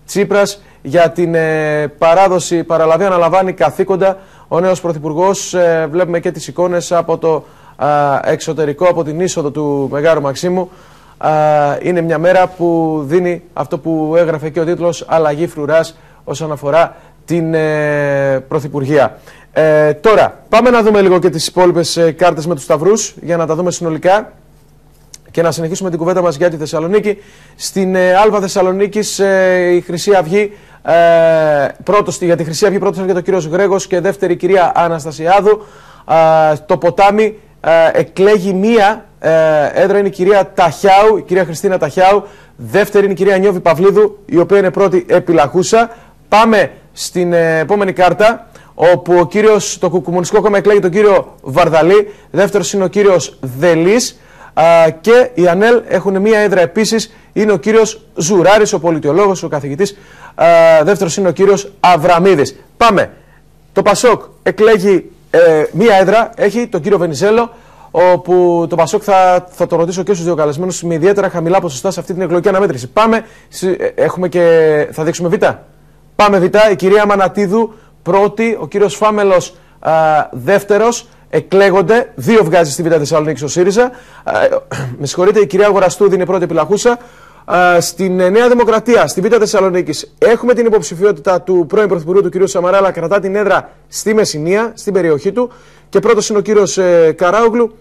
Τσίπρας για την παράδοση, παραλαβή, αναλαμβάνει καθήκοντα ο νέος πρωθυπουργός. Βλέπουμε και τις εικόνες από το εξωτερικό, από την είσοδο του Μεγάρου Μαξίμου. Είναι μια μέρα που δίνει αυτό που έγραφε και ο τίτλος, αλλαγή φρουράς όσον αφορά την πρωθυπουργία. Τώρα πάμε να δούμε λίγο και τις υπόλοιπες κάρτες με τους σταυρούς για να τα δούμε συνολικά και να συνεχίσουμε την κουβέντα μας για τη Θεσσαλονίκη. Στην Α Θεσσαλονίκης η Χρυσή Αυγή, για τη Χρυσή Αυγή πρώτος έρχεται ο κύριος Γρέγος και δεύτερη η κυρία Αναστασιάδου. Το Ποτάμι εκλέγει μία έδρα, είναι η κυρία Ταχιάου, η κυρία Χριστίνα Ταχιάου. Δεύτερη είναι η κυρία Νιώβη Παυλίδου, η οποία είναι πρώτη επιλαχούσα. Πάμε στην επόμενη κάρτα, όπου το Κομμουνιστικό Κόμμα εκλέγει τον κύριο Βαρδαλή. Δεύτερος είναι ο κύριος Δελής. Και οι ΑΝΕΛ έχουν μία έδρα επίσης, είναι ο κύριος Ζουράρης, ο πολιτιολόγος, ο καθηγητής. Δεύτερος είναι ο κύριος Αβραμίδης. Πάμε. Το Πασόκ εκλέγει μία έδρα, έχει τον κύριο Βενιζέλο, όπου το Πασόκ θα το ρωτήσω και στους δύο καλεσμένους, με ιδιαίτερα χαμηλά ποσοστά σε αυτή την εκλογική αναμέτρηση. Πάμε, θα δείξουμε Β. Πάμε Β, η κυρία Μανατίδου πρώτη, ο κύριος Φάμελος δεύτερος. Εκλέγονται, 2 βγάζει στη Β Θεσσαλονίκη ο ΣΥΡΙΖΑ. Με συγχωρείτε, η κυρία Αγοραστούδη είναι πρώτη επιλαχούσα. Στην Νέα Δημοκρατία, στη Β Θεσσαλονίκης, έχουμε την υποψηφιότητα του πρώην πρωθυπουργού του κυρίου Σαμαρά, αλλά κρατά την έδρα στη Μεσσηνία, στην περιοχή του. Και πρώτος είναι ο κύριος Καράογλου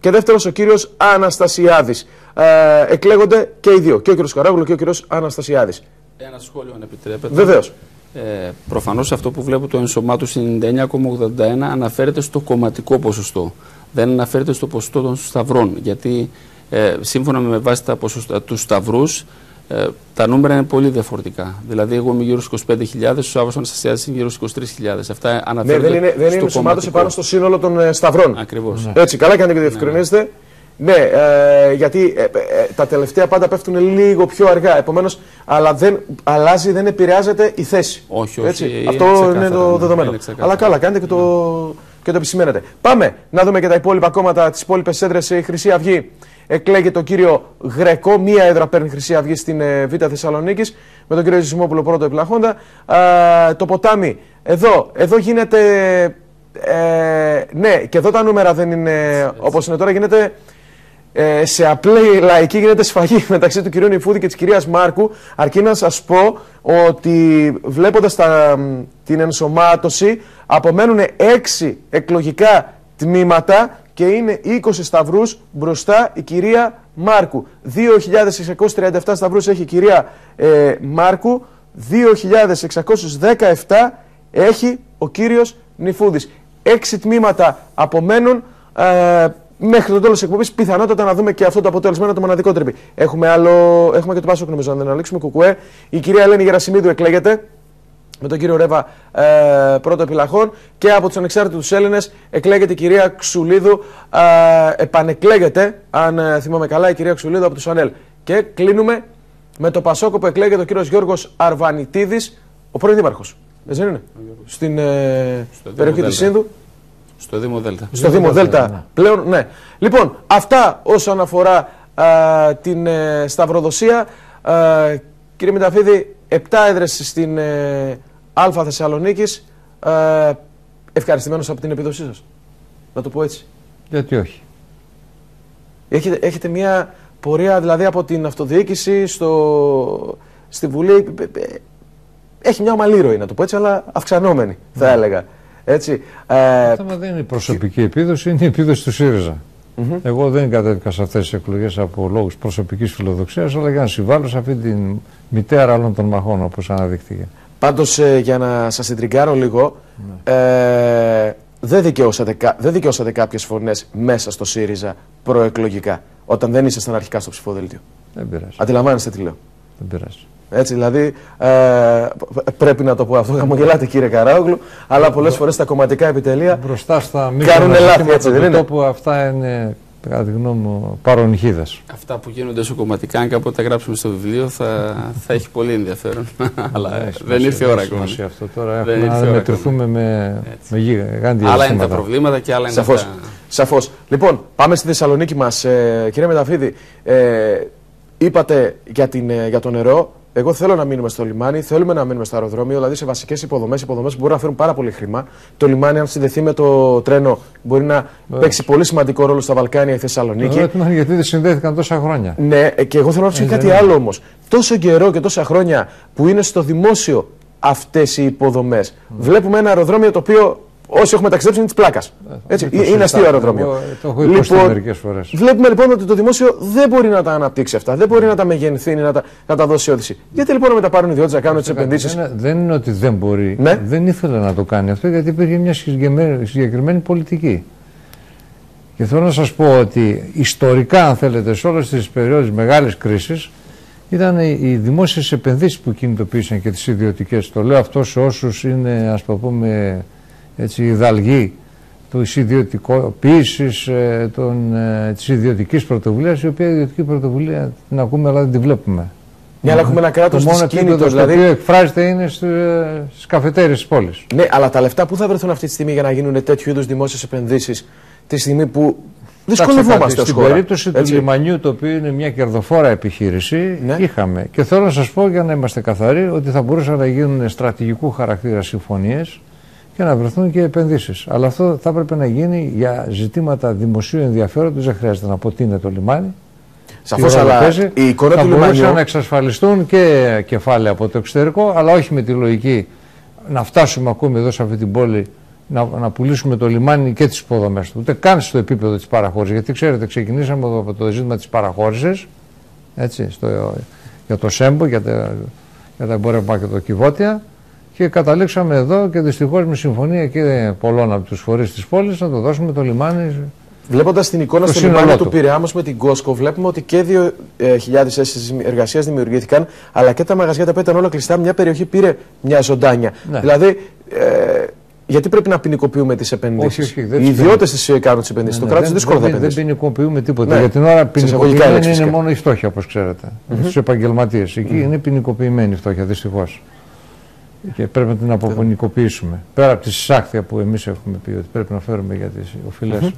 και δεύτερος ο κύριος Αναστασιάδης. Εκλέγονται και οι δύο, και ο κύριος Καράογλου και ο κύριος Αναστασιάδης. Ένα σχόλιο, αν επιτρέπετε. Βεβαίως. Προφανώς αυτό που βλέπω, το ενσωμάτωση 99,81, αναφέρεται στο κομματικό ποσοστό. Δεν αναφέρεται στο ποσοστό των σταυρών. Γιατί σύμφωνα με βάση τους σταυρούς, τα νούμερα είναι πολύ διαφορετικά. Δηλαδή, εγώ είμαι γύρω στους 25.000, ο Σάββας Αναστασιάδης είναι γύρω στους 23.000. Αυτά αναφέρονται. Ναι, δεν είναι ενσωμάτωση πάνω στο σύνολο των σταυρών. Ακριβώς. Έτσι, καλά κάνετε και διευκρινίζετε. Ναι, γιατί τα τελευταία πάντα πέφτουν λίγο πιο αργά. Επομένως, αλλά δεν αλλάζει, δεν επηρεάζεται η θέση. Όχι. Έτσι. Αυτό είναι το δεδομένο. Αλλά καλά κάνετε και το επισημαίνετε. Πάμε να δούμε και τα υπόλοιπα κόμματα, τις υπόλοιπες έδρες. Η Χρυσή Αυγή εκλέγει τον κύριο Γρεκό. Μία έδρα παίρνει η Χρυσή Αυγή στην Β Θεσσαλονίκης, με τον κύριο Ζησιμόπουλο πρώτο επιλαχόντα. Το Ποτάμι, εδώ γίνεται. Ναι, και εδώ τα νούμερα δεν είναι όπως είναι τώρα. Γίνεται. Σε απλή λαϊκή γίνεται σφαγή μεταξύ του κυρίου Νιφούδη και της κυρίας Μάρκου. Αρκεί να σας πω ότι βλέποντας την ενσωμάτωση απομένουν 6 εκλογικά τμήματα και είναι 20 σταυρούς μπροστά η κυρία Μάρκου. 2.637 σταυρούς έχει η κυρία Μάρκου, 2.617 έχει ο κύριος Νιφούδης. 6 τμήματα απομένουν. μέχρι το τέλος της εκπομπής πιθανότατα να δούμε και αυτό το αποτέλεσμα. Είναι το μοναδικό τρυπή. Έχουμε και το Πάσοκ, νομίζω, αν δεν ανοίξουμε. Κουκουέ. Η κυρία Ελένη Γερασιμίδου εκλέγεται με τον κύριο Ρέβα πρώτο επιλαχών, και από τους ανεξάρτητους Έλληνες εκλέγεται η κυρία Ξουλίδου, επανεκλέγεται, αν θυμάμαι καλά, η κυρία Ξουλίδου από τους ΑΝΕΛ. Και κλείνουμε με το Πασόκο που εκλέγεται ο κύριος Γιώργος Αρβανιτίδης, ο πρώην δήμαρχος. Έτσι δεν είναι? Στην περιοχή της Σύνδου. Στο Δήμο Δέλτα. Στο Δήμο Δέλτα πλέον, ναι. Λοιπόν, αυτά όσον αφορά την σταυροδοσία. Κύριε Μηταφίδη, 7 έδρες στην Α Θεσσαλονίκης. Ευχαριστημένος από την επίδοσή σας, να το πω έτσι. Γιατί όχι. Έχετε μια πορεία, δηλαδή, από την αυτοδιοίκηση στη Βουλή. Έχει μια ομαλή ροή, να το πω έτσι, αλλά αυξανόμενη, θα έλεγα. Έτσι. Το θέμα δεν είναι η προσωπική επίδοση, είναι η επίδοση του ΣΥΡΙΖΑ. Εγώ δεν κατέβηκα σε αυτές τις εκλογές από λόγους προσωπικής φιλοδοξίας, αλλά για να συμβάλλω σε αυτή τη μητέρα όλων των μαχών, όπως αναδείχθηκε. Πάντως, για να σας εντριγκάρω λίγο, δεν δικαιώσατε κάποιες φωνές μέσα στο ΣΥΡΙΖΑ προεκλογικά, όταν δεν ήσασταν αρχικά στο ψηφοδέλτιο. Δεν πειράζει. Αντιλαμβάνεστε τι λέω? Δεν πειράζει. Έτσι, δηλαδή, πρέπει να το πω αυτό. Χαμογελάτε, κύριε Καράογλου, αλλά πολλές φορές τα κομματικά επιτελεία μπροστά στα κάνουν λάθη, έτσι δεν είναι? Τόπου, αυτά είναι, κατά τη γνώμη μου, παρονυχίδες. Αυτά που γίνονται στο κομματικά, αν κάποτε τα γράψουμε στο βιβλίο, θα έχει πολύ ενδιαφέρον. Αλλά δεν ήρθε η ώρα ακόμα. Αυτό τώρα έχουμε να μετρηθούμε με γίγαντια. Άλλα είναι τα προβλήματα και άλλα είναι Σαφώς. Σαφώς. Λοιπόν, πάμε στη Θεσσαλονίκη μας. Κύριε Μεταφίδη, είπατε για το νερό. Εγώ θέλω να μείνουμε στο λιμάνι, θέλουμε να μείνουμε στο αεροδρόμιο, δηλαδή σε βασικές υποδομές που μπορούν να φέρουν πάρα πολύ χρήμα. Το λιμάνι, αν συνδεθεί με το τρένο, μπορεί να παίξει πολύ σημαντικό ρόλο στα Βαλκάνια, η Θεσσαλονίκη. Γιατί δεν συνδέθηκαν τόσα χρόνια. Ναι, και εγώ θέλω να ρωτήσω κάτι άλλο όμως. Τόσο καιρό και τόσα χρόνια που είναι στο δημόσιο αυτές οι υποδομές, βλέπουμε ένα αεροδρόμιο το οποίο όσοι έχουμε ταξιδέψει είναι της πλάκας. Είναι αστείο αεροδρόμιο. Το έχω υποστεί μερικές φορές. Βλέπουμε λοιπόν ότι το δημόσιο δεν μπορεί να τα αναπτύξει αυτά, δεν μπορεί να τα μεγενθεί, να τα δώσει όθηση. Γιατί λοιπόν να τα πάρουν ιδιώτες να κάνουν τις επενδύσεις? Δεν είναι ότι δεν μπορεί. Ναι. Δεν ήθελε να το κάνει αυτό, γιατί υπήρχε μια συγκεκριμένη πολιτική. Και θέλω να σας πω ότι ιστορικά, αν θέλετε, σε όλες τις περιόδους μεγάλης κρίσης, ήταν οι δημόσιες επενδύσεις που κινητοποίησαν και τις ιδιωτικές. Το λέω αυτό σε όσους είναι, ας το πούμε, έτσι, ιδαλγοί της ιδιωτικοποίησης της ιδιωτικής πρωτοβουλίας, η οποία ιδιωτική πρωτοβουλία την ακούμε αλλά δεν τη βλέπουμε. Ναι, αλλά έχουμε ένα κράτος δυσκίνητο, δηλαδή, το οποίο εκφράζεται είναι στις καφετέρειες της πόλης. Ναι, αλλά τα λεφτά που θα βρεθούν αυτή τη στιγμή για να γίνουν τέτοιου είδους δημόσιες επενδύσεις, τη στιγμή που δυσκολευόμαστε ως χώρα? Στην περίπτωση του λιμανιού, το οποίο είναι μια κερδοφόρα επιχείρηση, ναι, είχαμε. Και θέλω να σας πω, για να είμαστε καθαροί, ότι θα μπορούσαν να γίνουν στρατηγικού χαρακτήρα συμφωνίες και να βρεθούν και επενδύσεις. Αλλά αυτό θα έπρεπε να γίνει για ζητήματα δημοσίου ενδιαφέροντος. Δεν χρειάζεται να πω τι είναι το λιμάνι. Σαφώς, αλλά η εικόνα του λιμανιού. Θα μπορούσαν να εξασφαλιστούν και κεφάλαια από το εξωτερικό, αλλά όχι με τη λογική να φτάσουμε ακόμη εδώ σε αυτή την πόλη να πουλήσουμε το λιμάνι και τις υποδομές του. Ούτε καν στο επίπεδο της παραχώρησης. Γιατί ξέρετε, ξεκινήσαμε από το ζήτημα της παραχώρησης, έτσι, για το ΣΕΜΠΟ, για τα εμπόρευμα και το κυβότια. Και καταλήξαμε εδώ και δυστυχώς με συμφωνία και πολλών από τους φορείς της πόλης να το δώσουμε το λιμάνι. Βλέποντας την εικόνα στο λιμάνι του Πειραιά με την Κόσκο, βλέπουμε ότι και 2.000 θέσεις εργασίας δημιουργήθηκαν, αλλά και τα μαγαζιά τα οποία ήταν όλα κλειστά, μια περιοχή πήρε μια ζωντάνια. Ναι. Δηλαδή, γιατί πρέπει να ποινικοποιούμε τις επενδύσεις? Οι ιδιώτες τις κάνουν τις επενδύσεις. Το κράτος δύσκολα θα επενδύσει. Δεν ποινικοποιούμε τίποτα. Για την ώρα ποινικοποιημένη είναι μόνο η φτώχεια, όπως ξέρετε. Στους επαγγελματίες. Εκεί είναι ποινικοποιημένη η φτώχεια, δυστυχώς. Και πρέπει να την αποποινικοποιήσουμε. Πέρα από τη συσάχθεια που εμείς έχουμε πει ότι πρέπει να φέρουμε για τις οφειλές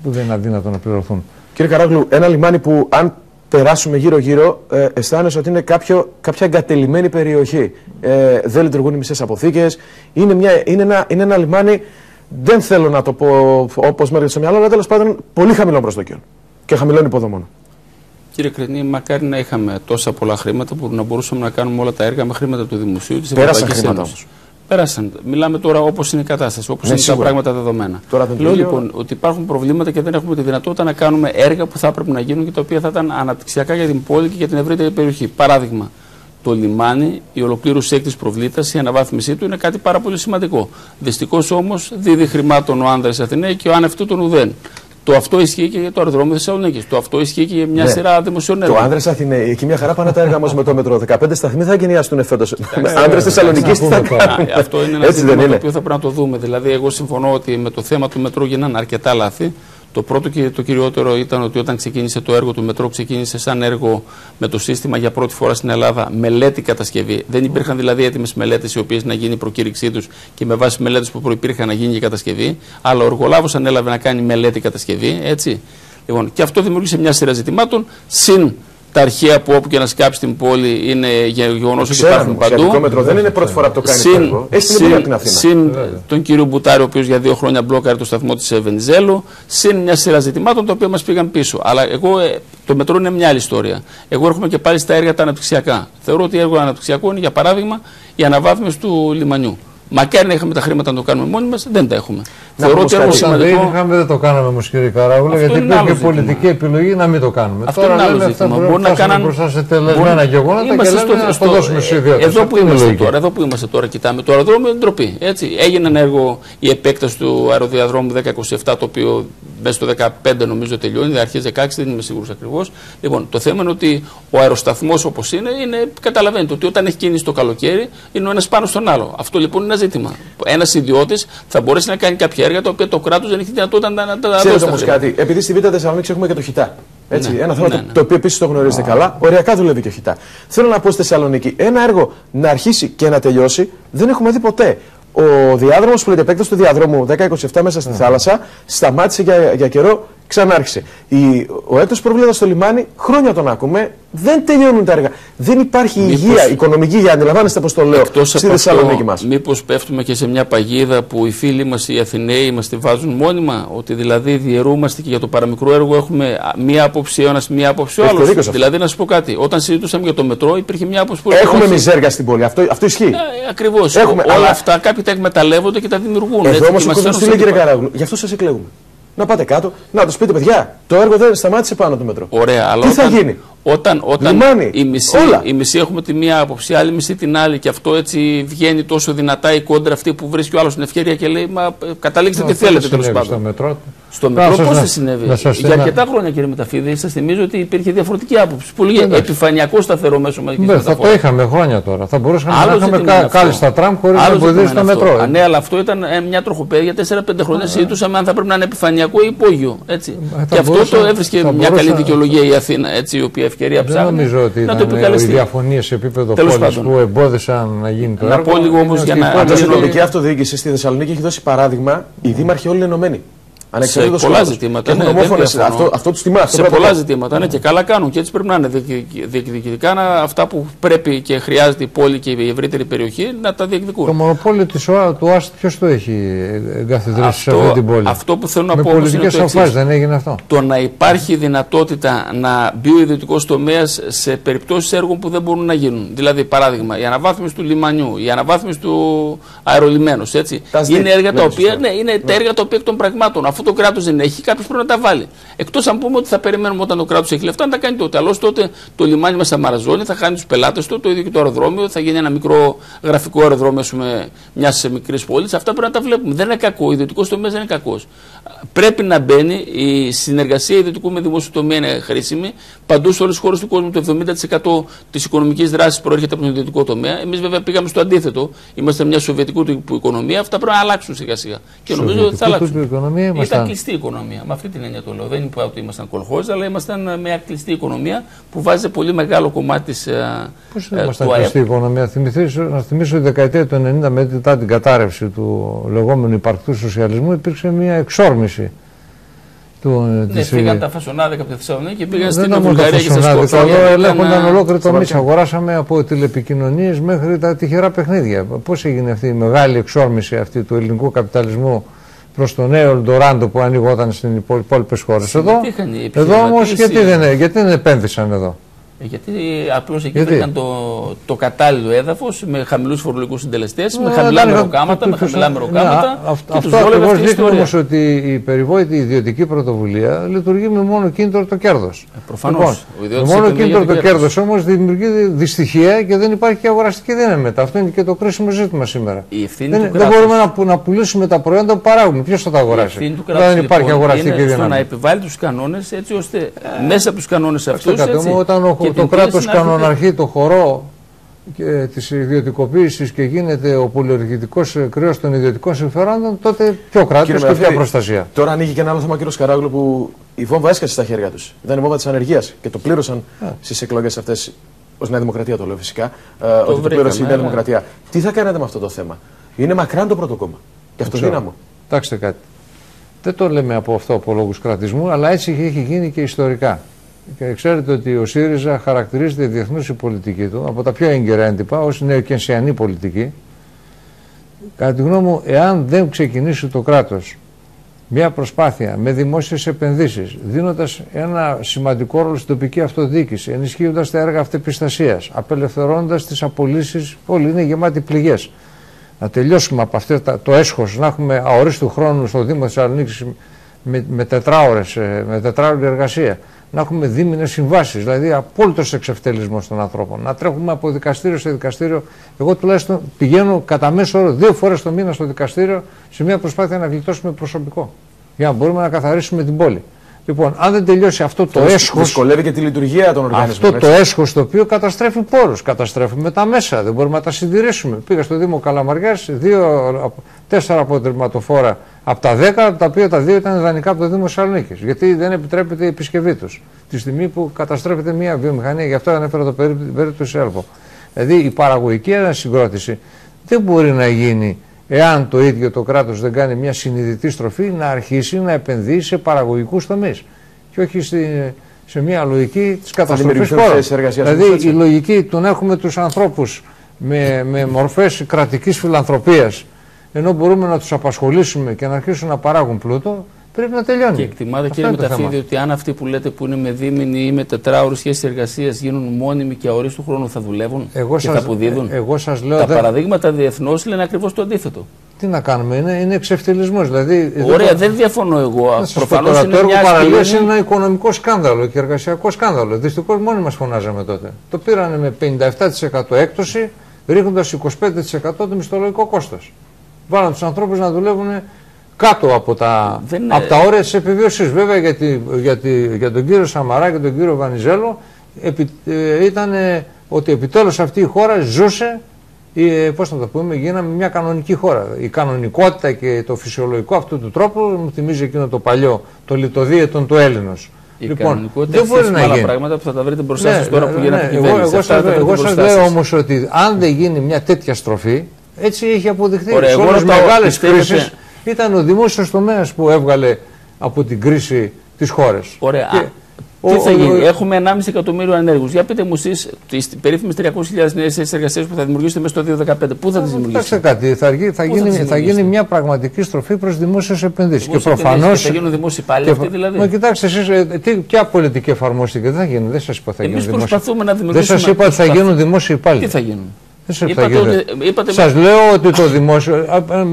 που δεν είναι αδύνατο να πληρωθούν. Κύριε Καράγλου, ένα λιμάνι που αν περάσουμε γύρω-γύρω αισθάνεσαι ότι είναι κάποια εγκατελειμμένη περιοχή. Δεν λειτουργούν οι μισές αποθήκες. Είναι ένα λιμάνι, δεν θέλω να το πω όπως μέρεται στο μυαλό, αλλά τέλος πάντων πολύ χαμηλών προσδοκιών και χαμηλών υποδομών. Κύριε Κρενή, μακάρι να είχαμε τόσα πολλά χρήματα που να μπορούσαμε να κάνουμε όλα τα έργα με χρήματα του Δημοσίου, της Ευρωπαϊκής Ένωσης. Πέρασαν. Μιλάμε τώρα όπως είναι η κατάσταση, όπως είναι τα πράγματα δεδομένα. Λέω λοιπόν ότι υπάρχουν προβλήματα και δεν έχουμε τη δυνατότητα να κάνουμε έργα που θα έπρεπε να γίνουν και τα οποία θα ήταν αναπτυξιακά για την πόλη και για την ευρύτερη περιοχή. Παράδειγμα, το λιμάνι, η ολοκλήρωση έκτης προβλήτας, η αναβάθμισή του είναι κάτι πάρα πολύ σημαντικό. Δυστυχώς όμως δίδει χρημάτων ο άνδρας Αθηναίοι και ο άνευ τούτων ουδέν. Το αυτό ισχύει και για το αεροδρόμιο Θεσσαλονίκης. Το αυτό ισχύει και για μια σειρά δημοσίων έργων. Το Άνδρες Αθηναίοι, εκεί μια χαρά πάνε τα έργα μας με το μετρό. 15 σταθμοί θα εγκαινιαστούν φέτος. Άνδρες Θεσσαλονικής τι θα κάνουν. Αυτό είναι ένα ζήτημα το οποίο θα πρέπει να το δούμε. Δηλαδή, εγώ συμφωνώ ότι με το θέμα του μετρό γίνανε αρκετά λάθη. Το πρώτο και το κυριότερο ήταν ότι όταν ξεκίνησε το έργο του μετρό, ξεκίνησε σαν έργο με το σύστημα για πρώτη φορά στην Ελλάδα μελέτη κατασκευή. Δεν υπήρχαν δηλαδή έτοιμες μελέτες οι οποίες να γίνει η προκήρυξή τους και με βάση μελέτες που προϋπήρχαν να γίνει η κατασκευή. Αλλά ο εργολάβος ανέλαβε να κάνει μελέτη κατασκευή. Έτσι. Λοιπόν, και αυτό δημιούργησε μια σειρά ζητημάτων. Συν τα αρχαία που όπου και να σκάψει την πόλη είναι γεγονός ότι υπάρχουν παντού. Το μετρό δεν είναι πρώτη φορά που το κάνει το έργο. Συν τον κύριο Μπουτάρη, ο οποίος για 2 χρόνια μπλόκαρε το σταθμό της Βενιζέλου. Συν μια σειρά ζητημάτων τα οποία μας πήγαν πίσω. Αλλά το μετρό είναι μια άλλη ιστορία. Εγώ έρχομαι και πάλι στα έργα τα αναπτυξιακά. Θεωρώ ότι έργο αναπτυξιακό είναι για παράδειγμα η αναβάθμιση του λιμανιού. Μακάρι να είχαμε τα χρήματα να το κάνουμε μόνοι μας, δεν τα έχουμε. Θεωρώ ότι δεν το κάναμε όμως, κύριε Καράγουλα, γιατί υπήρχε πολιτική επιλογή να μην το κάνουμε. Αυτό είναι άλλο ζήτημα. Μπορεί να κάνουμε μπροστά σε τελεσμένα γεγονότα και λέμε να αποδώσουμε στους ιδιώτες. Εδώ που είμαστε τώρα, κοιτάμε το αεροδρόμιο, είναι ντροπή. Έγινε ένα έργο, η επέκταση του αεροδιαδρόμου 1027, το οποίο μέσα στο 2015 νομίζω τελειώνει, αρχές 16, δεν είμαι σίγουρος ακριβώς. Λοιπόν, το θέμα είναι ότι ο αεροσταθμός όπως είναι, καταλαβαίνετε ότι όταν έχει κίνηση το καλοκαίρι, είναι ο ένας πάνω στον άλλο. Αυτό λοιπόν είναι ένα ζήτημα. Ένας ιδιώτης θα μπορέσει να κάνει κάποια έργα τα οποία το κράτος δεν έχει δυνατότητα να τα δώσει. Ξέρετε όμως κάτι, επειδή στη Β' Θεσσαλονίκη έχουμε και το χιτά. Έτσι, ένα θέμα το οποίο επίσης το γνωρίζετε καλά, οριακά δουλεύει και ο χιτά. Θέλω να πω στη Θεσσαλονίκη, ένα έργο να αρχίσει και να τελειώσει δεν έχουμε δει ποτέ. Ο διάδρομος που λέτε επέκταση του διαδρόμου 1027 μέσα στη θάλασσα σταμάτησε για καιρό, ξανάρχισε. Ο έτος προβλέπεται στο λιμάνι, χρόνια τον ακούμε, δεν τελειώνουν τα έργα. Δεν υπάρχει υγεία οικονομική, για αντιλαμβάνεστε πώς το λέω, στη Θεσσαλονίκη μας. Μήπως πέφτουμε και σε μια παγίδα που οι φίλοι μας, οι Αθηναίοι, μας τη βάζουν μόνιμα, ότι δηλαδή διαιρούμαστε και για το παραμικρό έργο έχουμε μία άποψη ο ένας, μία άποψη ο άλλος. Δηλαδή, να σου πω κάτι, όταν συζητούσαμε για το μετρό, υπήρχε μία άποψη που. Έχουμε μιζέργα στην πόλη, αυτό ισχύει. Ακριβώς. Όλα αυτά κάποιοι τα εκμεταλλεύονται και τα δημιουργούν. Εδώ όμως ο κόσμος τι λέει, κύριε Καράγουλου, γι' αυτό σας εκλέγουμε. Να πάτε κάτω, να τους πείτε, παιδιά, το έργο δεν σταμάτησε πάνω το μετρό. Ωραία, αλλά τι θα γίνει. Όταν λιμάνι, η μισή έχουμε τη μία άποψη, άλλη μισή την άλλη, και αυτό έτσι βγαίνει τόσο δυνατά η κόντρα αυτή που βρίσκει ο άλλος την ευκαιρία και λέει, μα καταλήξτε τι θέλετε τέλος πάντων. Στο μετρό πώς δεν συνέβη. Για αρκετά χρόνια, κύριε Μεταφίδη, σας θυμίζω ότι υπήρχε διαφορετική άποψη. Που λέγε επιφανειακό σταθερό μέσο μαζικής μεταφοράς. Θα το είχαμε χρόνια τώρα. Θα μπορούσαμε να είχαμε κάλλιστα τραμ χωρίς να βοηθήσει το μετρό. Ναι, αλλά αυτό ήταν μια τροχοπέδια. 4-5 χρόνια συζητούσαμε αν θα πρέπει να είναι επιφανειακό ή υπόγειο. Και αυτό το έβρισκε μια καλή δικαιολογία η Αθήνα, η οποία ευκαιρία ψάχνει. Δεν νομίζω ότι ήταν οι διαφωνίες σε επίπεδο πόλης που εμπόδισαν να γίνει το έργο. Να πω λίγο όμως για να. Η τοπική αυτοδιοίκηση στη Θεσσαλονίκη έχει δώσει παράδειγμα, οι δήμαρχοι όλοι είναι ενωμένοι. Σε πολλά ζητήματα. Αυτό τους τιμά. Σε πολλά ζητήματα. Ναι, και καλά κάνουν. Και έτσι πρέπει να είναι διεκδικητικά αυτά που πρέπει και χρειάζεται η πόλη και η ευρύτερη περιοχή να τα διεκδικούν. Το μονοπόλιο του ΑΣΤ ποιος το έχει εγκαθιδρύσει σε αυτή την πόλη? Αυτό που θέλω να πω. Με πολιτικές αποφάσεις δεν έγινε αυτό. Το να υπάρχει δυνατότητα να μπει ο ιδιωτικός τομέας σε περιπτώσεις έργων που δεν μπορούν να γίνουν. Δηλαδή, παράδειγμα, η αναβάθμιση του λιμανιού, η αναβάθμιση του αερολιμένους. Είναι έργα τα οποία είναι τα έργα τα οποία εκ των πραγμάτων. Αυτό το κράτος δεν έχει, κάποιος πρέπει να τα βάλει. Εκτός αν πούμε ότι θα περιμένουμε όταν το κράτος έχει λεφτά να τα κάνει τότε. Αλλιώς τότε το λιμάνι μας θα μαραζώνει, θα χάνει τους πελάτες του, το ίδιο και το αεροδρόμιο, θα γίνει ένα μικρό γραφικό αεροδρόμιο μιας μικρής πόλης. Αυτά πρέπει να τα βλέπουμε. Δεν είναι κακό. Ο ιδιωτικός τομέας δεν είναι κακός. Πρέπει να μπαίνει. Η συνεργασία ιδιωτικού με δημόσιο τομέα είναι χρήσιμη. Παντού σε όλες τις χώρες του κόσμου το 70% της οικονομικής δράσης προέρχεται από τον ιδιωτικό τομέα. Εμείς βέβαια πήγαμε στο αντίθετο. Είμαστε μια σοβιετικού τύπου οικονομία. Αυτά πρέπει να αλλάξουν σιγά-σιγά. Και νομίζω ότι θα αλλάξουν. Ήταν κλειστή οικονομία. Με αυτή την έννοια το λέω. Δεν είναι ότι ήμασταν κολχόζ, αλλά ήμασταν μια κλειστή οικονομία που βάζει πολύ μεγάλο κομμάτι της. Πώς ήμασταν κλειστή οικονομία? Να θυμίσω ότι η δεκαετία του 90 μετά την κατάρρευση του λεγόμενου υπαρκτού σοσιαλισμού υπήρξε μια εξόρμηση. Πήγαν τα φασονάδικα από τη Θεσσαλονίκη και πήγαν στην Βουλγαρία και στα Σκόπια. Εδώ ελέγχονταν ολόκληρο τομείς. Αγοράσαμε από τηλεπικοινωνίες μέχρι τα τυχερά παιχνίδια. Πώς έγινε αυτή η μεγάλη εξόρμηση αυτή του ελληνικού καπιταλισμού προς το νέο Ελντοράντο που ανοιγόταν στις υπόλοιπες χώρες? Εδώ όμως γιατί δεν επένδυσαν εδώ? Γιατί απλώς εκεί βρήκαν το κατάλληλο έδαφος με χαμηλούς φορολογικούς συντελεστές, με χαμηλά μεροκάματα, με χαμηλά μεροκάματα. Αυτό ακριβώς δείχνει όμως ότι η περιβόητη ιδιωτική πρωτοβουλία λειτουργεί με μόνο κίνητρο το κέρδος. Προφανώς. Με μόνο κίνητρο το κέρδος όμως δημιουργεί δυστυχία και δεν υπάρχει και αγοραστική δύναμη μετά. Αυτό είναι και το κρίσιμο ζήτημα σήμερα. Δεν μπορούμε να πουλήσουμε τα προϊόντα που παράγουμε. Ποιος θα τα αγοράσει? Δεν υπάρχει αγοραστική δύναμη. Στο να επιβάλλει τους κανόνες έτσι ώστε μέσα από τους κανόνες αυτούς. Όταν το κράτος κανοναρχεί το χορό της ιδιωτικοποίησης και γίνεται ο πολυεργητικός κρέος των ιδιωτικών συμφερόντων, τότε ποιο κράτος και ποια προστασία? Τώρα ανοίγει και ένα άλλο θέμα, κύριο Σκαράγλου, που η βόμβα έσκασε στα χέρια τους. Ήταν η βόμβα της ανεργίας και το πλήρωσαν στις εκλογές αυτές. Ως Νέα Δημοκρατία το λέω φυσικά. Ότι το πλήρωσε η Νέα Δημοκρατία. Τι θα κάνετε με αυτό το θέμα? Είναι μακράν το πρώτο κόμμα και αυτοδύναμο. Κοιτάξτε κάτι. Δεν το λέμε από λόγους κρατισμού, αλλά έτσι έχει γίνει και ιστορικά. Και ξέρετε ότι ο ΣΥΡΙΖΑ χαρακτηρίζεται διεθνώς η πολιτική του από τα πιο έγκαιρα έντυπα ως νεοκενσιανή πολιτική. Κατά τη γνώμη μου, εάν δεν ξεκινήσει το κράτος μια προσπάθεια με δημόσιες επενδύσεις, δίνοντας ένα σημαντικό ρόλο στην τοπική αυτοδιοίκηση, ενισχύοντας τα έργα αυτεπιστασίας, απελευθερώνοντας τις απολύσεις, όλοι είναι γεμάτοι πληγές. Να τελειώσουμε από αυτό το έσχος, να έχουμε αορίστου χρόνου στο Δήμο Θεσσαλονίκης με τετράωρη εργασία. Να έχουμε δίμηνες συμβάσεις, δηλαδή απόλυτος εξευτελισμός των ανθρώπων. Να τρέχουμε από δικαστήριο σε δικαστήριο. Εγώ τουλάχιστον πηγαίνω κατά μέσο όρο 2 φορές το μήνα στο δικαστήριο σε μια προσπάθεια να γλιτώσουμε προσωπικό. Για να μπορούμε να καθαρίσουμε την πόλη. Λοιπόν, αν δεν τελειώσει αυτό το έσχος. Δυσκολεύει και τη λειτουργία των οργανισμών. Αυτό το έσχος το οποίο καταστρέφει πόρους, καταστρέφουμε τα μέσα, δεν μπορούμε να τα συντηρήσουμε. Πήγα στο Δήμο Καλαμαριάς, 4 αποτριμματοφόρα από τα 10, τα οποία τα 2 ήταν δανεικά από το Δήμο Θεσσαλονίκης. Γιατί δεν επιτρέπεται η επισκευή τους. Τη στιγμή που καταστρέφεται μια βιομηχανία, γι' αυτό ανέφερα το περίπτωση Έλβο. Δηλαδή η παραγωγική ανασυγκρότηση δεν μπορεί να γίνει εάν το ίδιο το κράτος δεν κάνει μια συνειδητή στροφή να αρχίσει να επενδύει σε παραγωγικούς τομείς και όχι σε μια λογική της καταστροφής χώρας. Δηλαδή η λογική του να έχουμε τους ανθρώπους με μορφές κρατικής φιλανθρωπίας, ενώ μπορούμε να τους απασχολήσουμε και να αρχίσουν να παράγουν πλούτο, πρέπει να τελειώνει. Και εκτιμάται, κύριε Μεταφίδη, ότι αν αυτοί που λέτε που είναι με δίμηνη ή με τετράωρη σχέση εργασίας γίνουν μόνιμοι και αορίστου χρόνου, θα δουλεύουν και θα αποδίδουν? Εγώ σας λέω, τα παραδείγματα διεθνώς λένε ακριβώς το αντίθετο. Τι να κάνουμε, είναι εξευτελισμός. Δηλαδή, ωραία, δεν διαφωνώ εγώ. Προφανώς το έργο παραλίας είναι ένα οικονομικό σκάνδαλο και εργασιακό σκάνδαλο. Δυστυχώς μόνοι μας φωνάζαμε τότε. Το πήρανε με 57% έκπτωση, ρίχνοντας 25% το μισθολογικό κόστος. Βάλαν τους ανθρώπους να δουλεύουν κάτω από τα όρια της επιβίωσης. Βέβαια για τον κύριο Σαμαρά και τον κύριο Βανιζέλο ήταν ότι επιτέλους αυτή η χώρα ζούσε, πώς να το πούμε, γίναμε μια κανονική χώρα. Η κανονικότητα και το φυσιολογικό αυτού του τρόπου μου θυμίζει εκείνο το παλιό, το λιτοδίαιτον του Έλληνος. Λοιπόν, δεν μπορεί να γίνει. Άλλα πράγματα που θα τα βρείτε μπροστά σας τώρα που γίνατε κυβέρνηση. Εγώ σας λέω όμως ότι αν δεν γίνει μια τέτοια στροφή, έτσι έχει αποδειχθεί. Σε όλες τις μεγάλες κρίσεις ήταν ο δημόσιος τομέας που έβγαλε από την κρίση τις χώρες. Ωραία. Τι θα γίνει? Έχουμε 1,5 εκατομμύριο ανέργους. Για πείτε μου εσείς τις περίφημες 300.000 νέες θέσεις εργασίας που θα δημιουργήσετε μέσα στο 2015. Πού θα τις δημιουργήσετε? Κάτι. Θα γίνει μια πραγματική στροφή προς δημόσιες επενδύσεις. Και προφανώς. Θα γίνουν δημόσιοι υπάλληλοι αυτοί δηλαδή? Κοιτάξτε εσείς, ποια πολιτική εφαρμόστηκε? Δεν θα γίνει. Δεν σας είπα θα γίνουν δημόσιοι. Προσπαθούμε να δημιουργήσουμε. Δεν σας είπα ότι θα γίνουν δημόσιοι υπάλληλοι. Τι θα γίνουν? Σας λέω ότι το δημόσιο.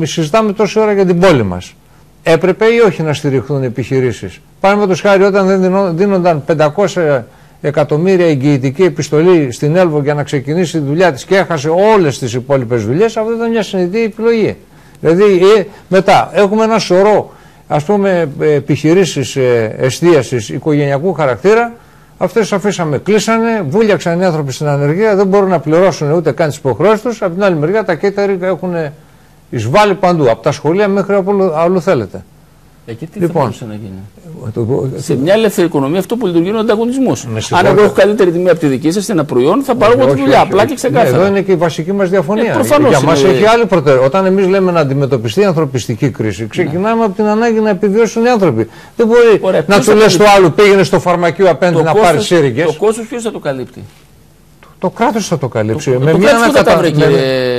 Συζητάμε τόση ώρα για την πόλη μας. Έπρεπε ή όχι να στηριχθούν επιχειρήσεις? Παραδείγματος χάρη, όταν δεν δίνονταν 500 εκατομμύρια εγγυητική επιστολή στην Έλβο για να ξεκινήσει τη δουλειά της και έχασε όλες τις υπόλοιπες δουλειές, αυτό ήταν μια συνειδητή επιλογή. Δηλαδή μετά έχουμε ένα σωρό, ας πούμε, επιχειρήσεις εστίασης οικογενειακού χαρακτήρα. Αυτές αφήσαμε, κλείσανε, βούλιαξαν οι άνθρωποι στην ανεργία, δεν μπορούν να πληρώσουν ούτε καν τις υποχρεώσεις τους. Από την άλλη μεριά τα catering έχουν εισβάλλει παντού, από τα σχολεία μέχρι αλλού θέλετε. Και τι θα μπορούσε να γίνει? Σε μια ελεύθερη οικονομία αυτό που λειτουργεί είναι ο ανταγωνισμός. Αν εγώ έχω καλύτερη τιμή από τη δική σας ένα προϊόν, θα πάρω εγώ τη δουλειά. Απλά και ξεκάθαρα. Εδώ είναι και η βασική μας διαφωνία. Για μας έχει άλλη προτεραιότητα. Όταν εμείς λέμε να αντιμετωπιστεί η ανθρωπιστική κρίση, ξεκινάμε από την ανάγκη να επιβιώσουν οι άνθρωποι. Δεν μπορεί να του λες το άλλο, πήγαινε στο φαρμακείο απέναντι να πάρει σύριγγες. Το κόστος ποιος θα το καλύπτει? Το κράτος θα το καλύψει.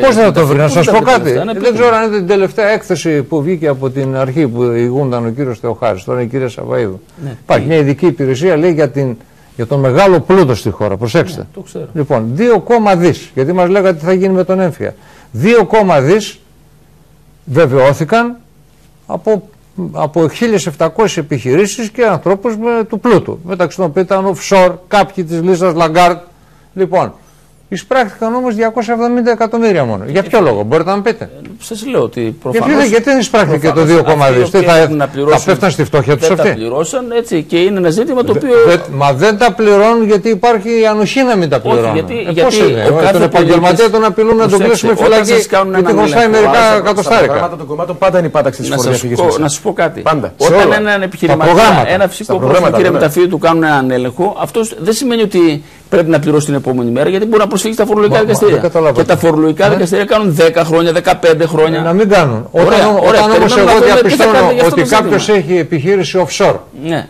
Πώς θα το βρει, να σας πω κάτι. Δεν ξέρω αν είναι την τελευταία έκθεση που βγήκε από την αρχή που ηγούνταν ο κύριος Θεοχάρης, τώρα η κυρία Σαβαΐδου. Υπάρχει μια ειδική υπηρεσία, λέει, Για τον μεγάλο πλούτο στη χώρα. Προσέξτε. Ναι, το ξέρω. Λοιπόν, 2 δις, γιατί μας λέγατε τι θα γίνει με τον έμφυα. 2 δις βεβαιώθηκαν από 1.700 επιχειρήσεις και ανθρώπους του πλούτου. Μεταξύ των οποίων ήταν offshore, κάποιοι της λίστας Lagarde. Λοιπόν, εισπράχθηκαν όμως 270 εκατομμύρια μόνο. Για ποιο λόγο, μπορείτε να μου πείτε? Σας λέω ότι προφανώς. Γιατί δεν εισπράχθηκε το 2 δις, θα πέφτανε στη φτώχεια τους αυτοί? Δεν τα πληρώσαν, έτσι, και είναι ένα ζήτημα το οποίο. Μα δεν τα πληρώνουν γιατί υπάρχει η ανοχή να μην τα πληρώνουν. Γιατί τον επαγγελματία τον απειλούν να τον κλείσουμε φυλακή γιατί χρωστάει μερικά εκατοστάρικα. Των κομμάτων πάντα είναι η πάταξη της φοροδιαφυγής. Να σας πω κάτι. Πάντα. Όταν έναν επιχειρηματία, ένα φυσικό πρόσωπο, κύριε Μεταφύη, του κάνουν έναν έλεγχο, αυτό δεν σημαίνει ότι πρέπει να πληρώσει την επόμενη μέρα, γιατί μπορεί να προσφύγει στα φορολογικά δικαστήρια. Και τα φορολογικά δικαστήρια κάνουν 10 χρόνια, 15 χρόνια. Να μην κάνουν. Όταν όμως εγώ διαπιστώνω ότι κάποιος έχει επιχείρηση offshore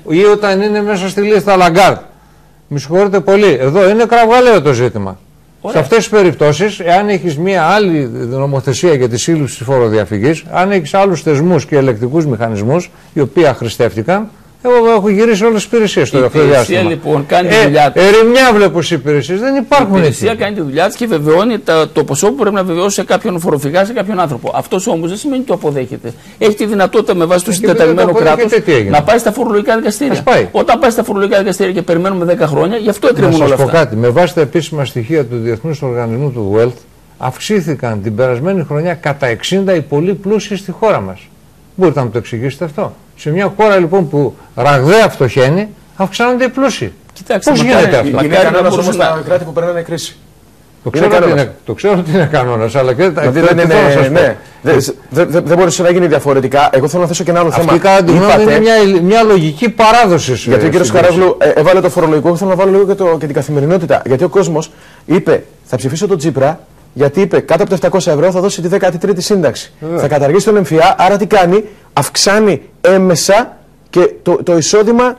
ή όταν είναι μέσα στη λίστα Lagarde, με συγχωρείτε πολύ, εδώ είναι κραυγαλαίο το ζήτημα. Σε αυτές τις περιπτώσεις, εάν έχεις μια άλλη νομοθεσία για τη σύλληψη της φοροδιαφυγής, αν έχεις άλλους θεσμούς και ελεκτικούς μηχανισμούς οι οποίοι αχρηστεύτηκαν, εγώ έχω γυρίσει όλες τις υπηρεσίες στο αυτό το διάστημα. Η λοιπόν κάνει τη δουλειά της. Ερημιά βλέπω στις υπηρεσίες, δεν υπάρχουν. Η υπηρεσία κάνει τη δουλειά της και βεβαιώνει το ποσό που πρέπει να βεβαιώσει σε κάποιον φοροφυγά, σε κάποιον άνθρωπο. Αυτός όμως δεν σημαίνει ότι το αποδέχεται. Έχει τη δυνατότητα με βάση το συντεταγμένο κράτος να πάει στα φορολογικά δικαστήρια. Όταν πάει στα φορολογικά δικαστήρια και περιμένουμε 10 χρόνια, γι' αυτό εκκρεμούν όλα αυτά. Να σας πω κάτι. Με βάση τα επίσημα στοιχεία του Διεθνούς Οργανισμού του Wealth, αυξήθηκαν την περασμένη χρονιά κατά 60 οι πολύ πλούσιοι στη χώρα μας. Μπορείτε να μου το εξηγήσετε αυτό? Σε μια χώρα λοιπόν που ραγδαία φτωχαίνει, αυξάνονται οι πλούσιοι. Κοιτάξτε, πώς γίνεται αυτό? Είναι κανόνας όμως στα κράτη που περνάνε κρίση. Το ξέρω ότι είναι κανόνας, αλλά και δεν μπορούσε να γίνει διαφορετικά. Εγώ θέλω να θέσω και ένα άλλο θέμα. Αυτή κατά τη γνώμη είναι μια λογική παράδοση. Γιατί ο κ. Καράγλου έβαλε το φορολογικό, θέλω να βάλω λίγο και την καθημερινότητα. Γιατί ο κόσμος είπε, θα ψηφίσω τον Τσίπρα, γιατί είπε κάτω από τα 700 ευρώ θα δώσει τη 13η σύνταξη. Θα καταργήσει τον έμφυα, άρα τι κάνει? Αυξάνει έμεσα και το εισόδημα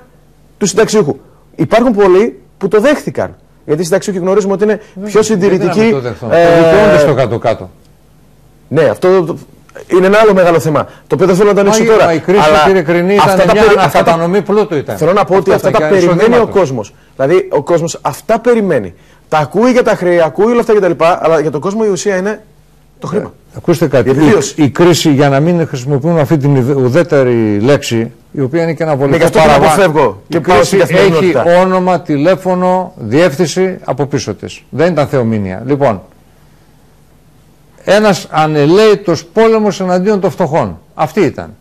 του συνταξιούχου. Υπάρχουν πολλοί που το δέχθηκαν. Γιατί οι συνταξιούχοι γνωρίζουμε ότι είναι πιο συντηρητικοί. Το δικαιούνται στο κάτω-κάτω. Ναι, αυτό είναι ένα άλλο μεγάλο θέμα. Το οποίο δεν θέλω να το ανοίξω τώρα. Η κρίση, κύριε Κρινή, ήταν μια ανακατανομή πλούτου. Θέλω να πω ότι αυτά τα περιμένει ο κόσμος. Δηλαδή, ο κόσμος αυτά περιμένει. Τα ακούει για τα χρέη, ακούει όλα αυτά κτλ. Αλλά για τον κόσμο η ουσία είναι το χρήμα. Ακούστε κάτι. Η κρίση, για να μην χρησιμοποιούμε αυτή την ουδέτερη λέξη, η οποία είναι και ένα βολικό παράγοντα. Η κρίση έχει όνομα, τηλέφωνο, διεύθυνση από πίσω της. Δεν ήταν θεομηνία. Λοιπόν, ένας ανελαίητος πόλεμος εναντίον των φτωχών. Αυτή ήταν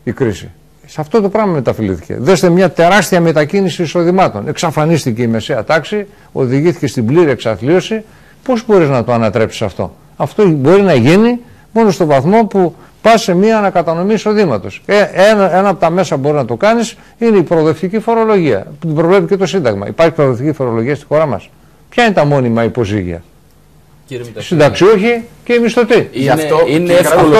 η κρίση. Σε αυτό το πράγμα μεταφυλήθηκε. Δέστε μια τεράστια μετακίνηση εισοδημάτων. Εξαφανίστηκε η μεσαία τάξη, οδηγήθηκε στην πλήρη εξαθλίωση. Πώς μπορείς να το ανατρέψεις αυτό? Αυτό μπορεί να γίνει μόνο στο βαθμό που πας σε μια ανακατανομή εισοδήματος. Ένα από τα μέσα που μπορεί να το κάνεις είναι η προοδευτική φορολογία. Που την προβλέπει και το Σύνταγμα. Υπάρχει προοδευτική φορολογία στη χώρα μας? Ποια είναι τα μόνιμα υποζύγια? Συνταξιούχοι και οι μισθωτοί. Είναι εύκολο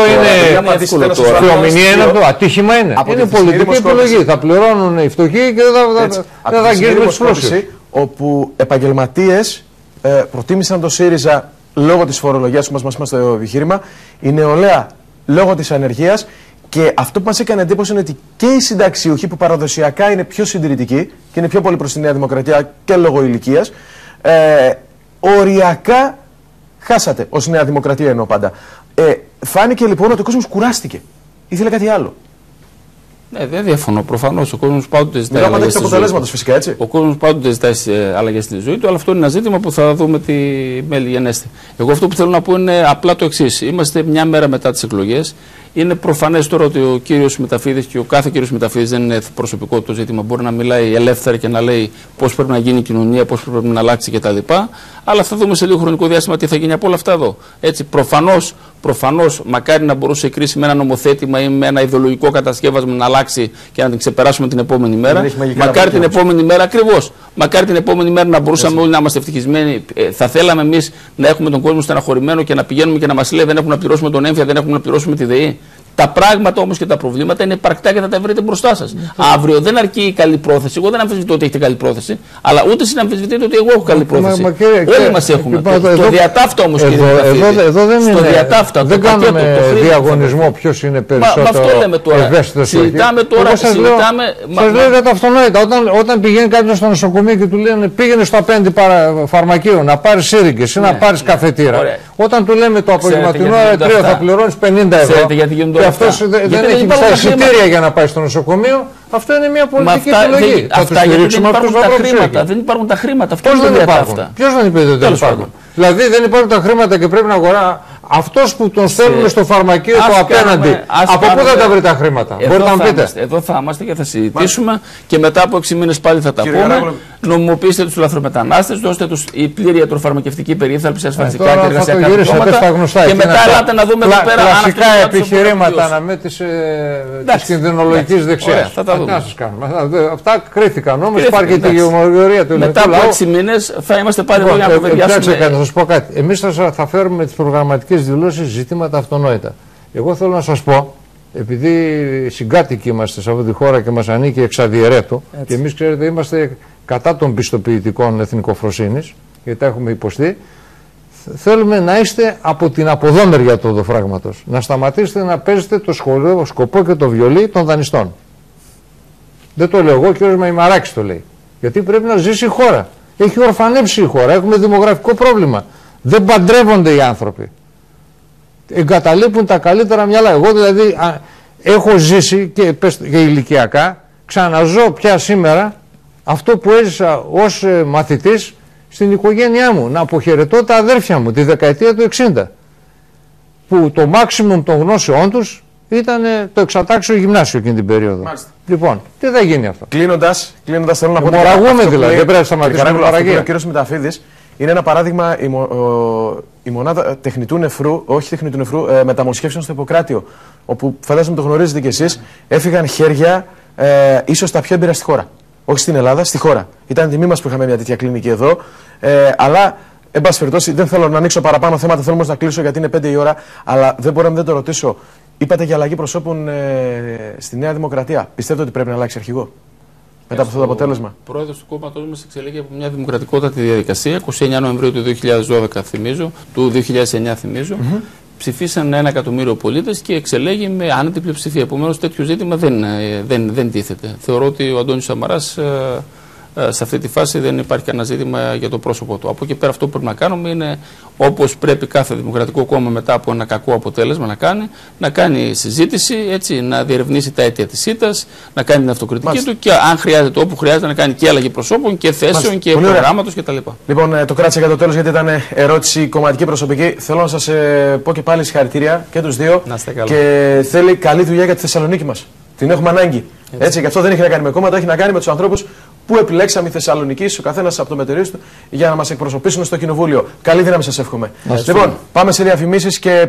τώρα. Θεομηνία είναι αυτό. Ατύχημα είναι. Είναι πολιτική επιλογή. Θα πληρώνουν οι φτωχοί και δεν θα γίνουν τους πλούσιους. Όπου επαγγελματίες προτίμησαν το ΣΥΡΙΖΑ λόγω της φορολογίας που μας είπαν στο επιχείρημα, η νεολαία λόγω της ανεργίας, και αυτό που μας έκανε εντύπωση είναι ότι και οι συνταξιούχοι που παραδοσιακά είναι πιο συντηρητικοί και είναι πιο πολύ προς τη Νέα Δημοκρατία και λόγω ηλικίας, οριακά χάσατε ως Νέα Δημοκρατία, εννοώ πάντα. Φάνηκε λοιπόν ότι ο κόσμος κουράστηκε. Ήθελε κάτι άλλο. Ναι, δεν διαφωνώ. Προφανώς ο κόσμος πάντοτε ζητάει αλλαγές στη ζωή του. Φυσικά, έτσι. Ο κόσμος πάντοτε ζητάει αλλαγές στη ζωή του, αλλά αυτό είναι ένα ζήτημα που θα δούμε τι μέλη γενέστε. Εγώ αυτό που θέλω να πω είναι απλά το εξής. Είμαστε μια μέρα μετά τις εκλογές. Είναι προφανές τώρα ότι ο κύριος Μεταφίδης και ο κάθε κύριος Μεταφίδης δεν είναι προσωπικό το ζήτημα. Μπορεί να μιλάει ελεύθερα και να λέει πώς πρέπει να γίνει η κοινωνία, πώς πρέπει να αλλάξει κτλ. Αλλά θα δούμε σε λίγο χρονικό διάστημα τι θα γίνει από όλα αυτά εδώ. Έτσι, προφανώς, μακάρι να μπορούσε η κρίση με ένα νομοθέτημα ή με ένα ιδεολογικό κατασκεύασμα να αλλάξει και να την ξεπεράσουμε την επόμενη μέρα. Μακάρι την επόμενη μέρα, ακριβώς. Μακάρι την επόμενη μέρα να μπορούσαμε όλοι να είμαστε ευτυχισμένοι. Θα θέλαμε εμείς να έχουμε τον κόσμο στεναχωρημένο και να πηγαίνουμε και να μας λέει δεν έχουμε να πληρώσουμε τον έμφυα, δεν έχουμε να πληρώσουμε τη ΔΕΗ. Τα πράγματα όμως και τα προβλήματα είναι υπαρκτά και θα τα βρείτε μπροστά σας. Αύριο δεν αρκεί η καλή πρόθεση. Εγώ δεν αμφισβητώ ότι έχετε καλή πρόθεση, αλλά ούτε συναμφισβητείτε ότι εγώ έχω καλή πρόθεση. Όλοι μας έχουμε. Το διατάφτα όμως, κύριε Μηταφίδη. Εδώ δεν είναι. Δεν κάνουμε διαγωνισμό ποιος είναι περισσότερο ευαίσθητος. Συζητάμε τώρα. Σας λέω για τα αυτονόητα. Όταν πηγαίνει κάποιος στο νοσοκομείο και του λένε πήγαινε στο απέναντι φαρμακείο να πάρεις σύριγγες ή να πάρεις καφετήρα. Όταν του λέμε το απογευματινό αερτρείο θα πληρώνεις 50 ευρώ. Και αυτός δεν έχει τα εισιτήρια για να πάει στο νοσοκομείο, αυτό είναι μια πολιτική επιλογή. Αυτά γιατί δεν υπάρχουν τα χρήματα. Δεν υπάρχουν τα χρήματα. Ποιος δεν υπάρχουν. Ποιος δεν είπε ότι δεν υπάρχουν. Δηλαδή δεν υπάρχουν τα χρήματα και πρέπει να αγορά. Αυτός που τον στέλνουν στο φαρμακείο το απέναντι, από πού θα τα βρει τα χρήματα? Μπορείτε να πείτε. Εδώ θα είμαστε και θα συζητήσουμε και μετά από 6 μήνες πάλι θα τα πούμε. Νομιμοποιήστε τους λαθρομετανάστες, δώστε τους η πλήρη ιατροφαρμακευτική περίθαλψη, ασφαλιστικά και εργασιακά δικαιώματα. Και μετά ελάτε να δούμε εδώ πέρα κλασικά επιχειρήματα αναμέτρηση της κινδυνολογικής δεξιάς. Θα σας κάνουμε. Αυτά κρίθηκαν όμως, υπάρχει και η γεωμοριογραφία του ελληνικού λαού. Μετά από 6 μήνες θα είμαστε πάλι εδώ για να κουβεντιάσουμε. Να σας πω κάτι. Εμείς θα φέρουμε τις προγραμματικές δηλώσεις ζητήματα αυτονόητα. Εγώ θέλω να σας πω, επειδή συγκάτοικοι είμαστε σε αυτή τη χώρα και μας ανήκει εξαδιαιρέτω, και εμείς ξέρετε είμαστε κατά των πιστοποιητικών εθνικοφροσύνης, γιατί τα έχουμε υποστεί, θέλουμε να είστε από την αποδόμερια του οδοφράγματος. Να σταματήσετε να παίζετε το σκοπό και το βιολί των δανειστών. Δεν το λέω εγώ, ο κ. Μαϊμαράκης το λέει. Γιατί πρέπει να ζήσει η χώρα. Έχει ορφανέψει η χώρα. Έχουμε δημογραφικό πρόβλημα. Δεν παντρεύονται οι άνθρωποι. Εγκαταλείπουν τα καλύτερα μυαλά. Εγώ δηλαδή έχω ζήσει και ηλικιακά, ξαναζώ πια σήμερα αυτό που έζησα ως μαθητής στην οικογένειά μου. Να αποχαιρετώ τα αδέρφια μου τη δεκαετία του 60. Που το maximum των γνώσεών τους ήταν το εξατάξιο γυμνάσιο εκείνη την περίοδο. Μάλιστα. Λοιπόν, τι θα γίνει αυτό? Κλείνοντας θέλω να πω. Μοραγούμε δηλαδή, δεν πρέπει να σταματήσουμε την μοραγία. Ο κ. Μηταφίδης είναι ένα παράδειγμα η μονάδα τεχνητού νεφρού, όχι τεχνητού νεφρού, μεταμοσχεύσεων στο Ιπποκράτιο. Όπου φαντάζομαι το γνωρίζετε κι εσείς, έφυγαν χέρια ίσως τα πιο έμπειρα στη χώρα. Όχι στην Ελλάδα, στη χώρα. Ήταν τιμή μας που είχαμε μια τέτοια κλινική εδώ. Αλλά, εν πάση περιπτώσει, δεν θέλω να ανοίξω παραπάνω θέματα, θέλω όμως να κλείσω γιατί είναι 5 η ώρα. Αλλά δεν μπορώ να δεν το ρωτήσω. Είπατε για αλλαγή προσώπων στη Νέα Δημοκρατία. Πιστεύετε ότι πρέπει να αλλάξει αρχηγό μετά από αυτό το αποτέλεσμα? Ο πρόεδρος του κόμματός μας εξελέγει από μια δημοκρατικότατη διαδικασία. 29 Νοεμβρίου του 2012 θυμίζω, του 2009 θυμίζω. Ψηφίσαν 1 εκατομμύριο πολίτες και εξελέγει με άνετη πλειοψηφία. Επομένως, τέτοιο ζήτημα δεν τίθεται. Θεωρώ ότι ο Αντώνης Σαμαράς σε αυτή τη φάση δεν υπάρχει κανένα ζήτημα για το πρόσωπο του. Από εκεί πέρα, αυτό που πρέπει να κάνουμε είναι, όπως πρέπει κάθε δημοκρατικό κόμμα μετά από ένα κακό αποτέλεσμα να κάνει συζήτηση, έτσι, να διερευνήσει τα αίτια της ήττας, να κάνει την αυτοκριτική του και αν χρειάζεται, όπου χρειάζεται, να κάνει και αλλαγή προσώπων και θέσεων και προγράμματος κτλ. Λοιπόν, το κράτησα για το τέλος γιατί ήταν ερώτηση κομματική προσωπική. Θέλω να σας πω και πάλι συγχαρητήρια και τους δύο. Και θέλει καλή δουλειά για τη Θεσσαλονίκη μας. Την έχουμε ανάγκη. Έτσι, και αυτό δεν έχει να κάνει με κόμματα, έχει να κάνει με τους ανθρώπους που επιλέξαμε η Θεσσαλονίκη, ο καθένας από το μετερίο του, για να μας εκπροσωπήσουν στο Κοινοβούλιο. Καλή δύναμη σας εύχομαι. Λοιπόν, πάμε σε διαφημίσεις και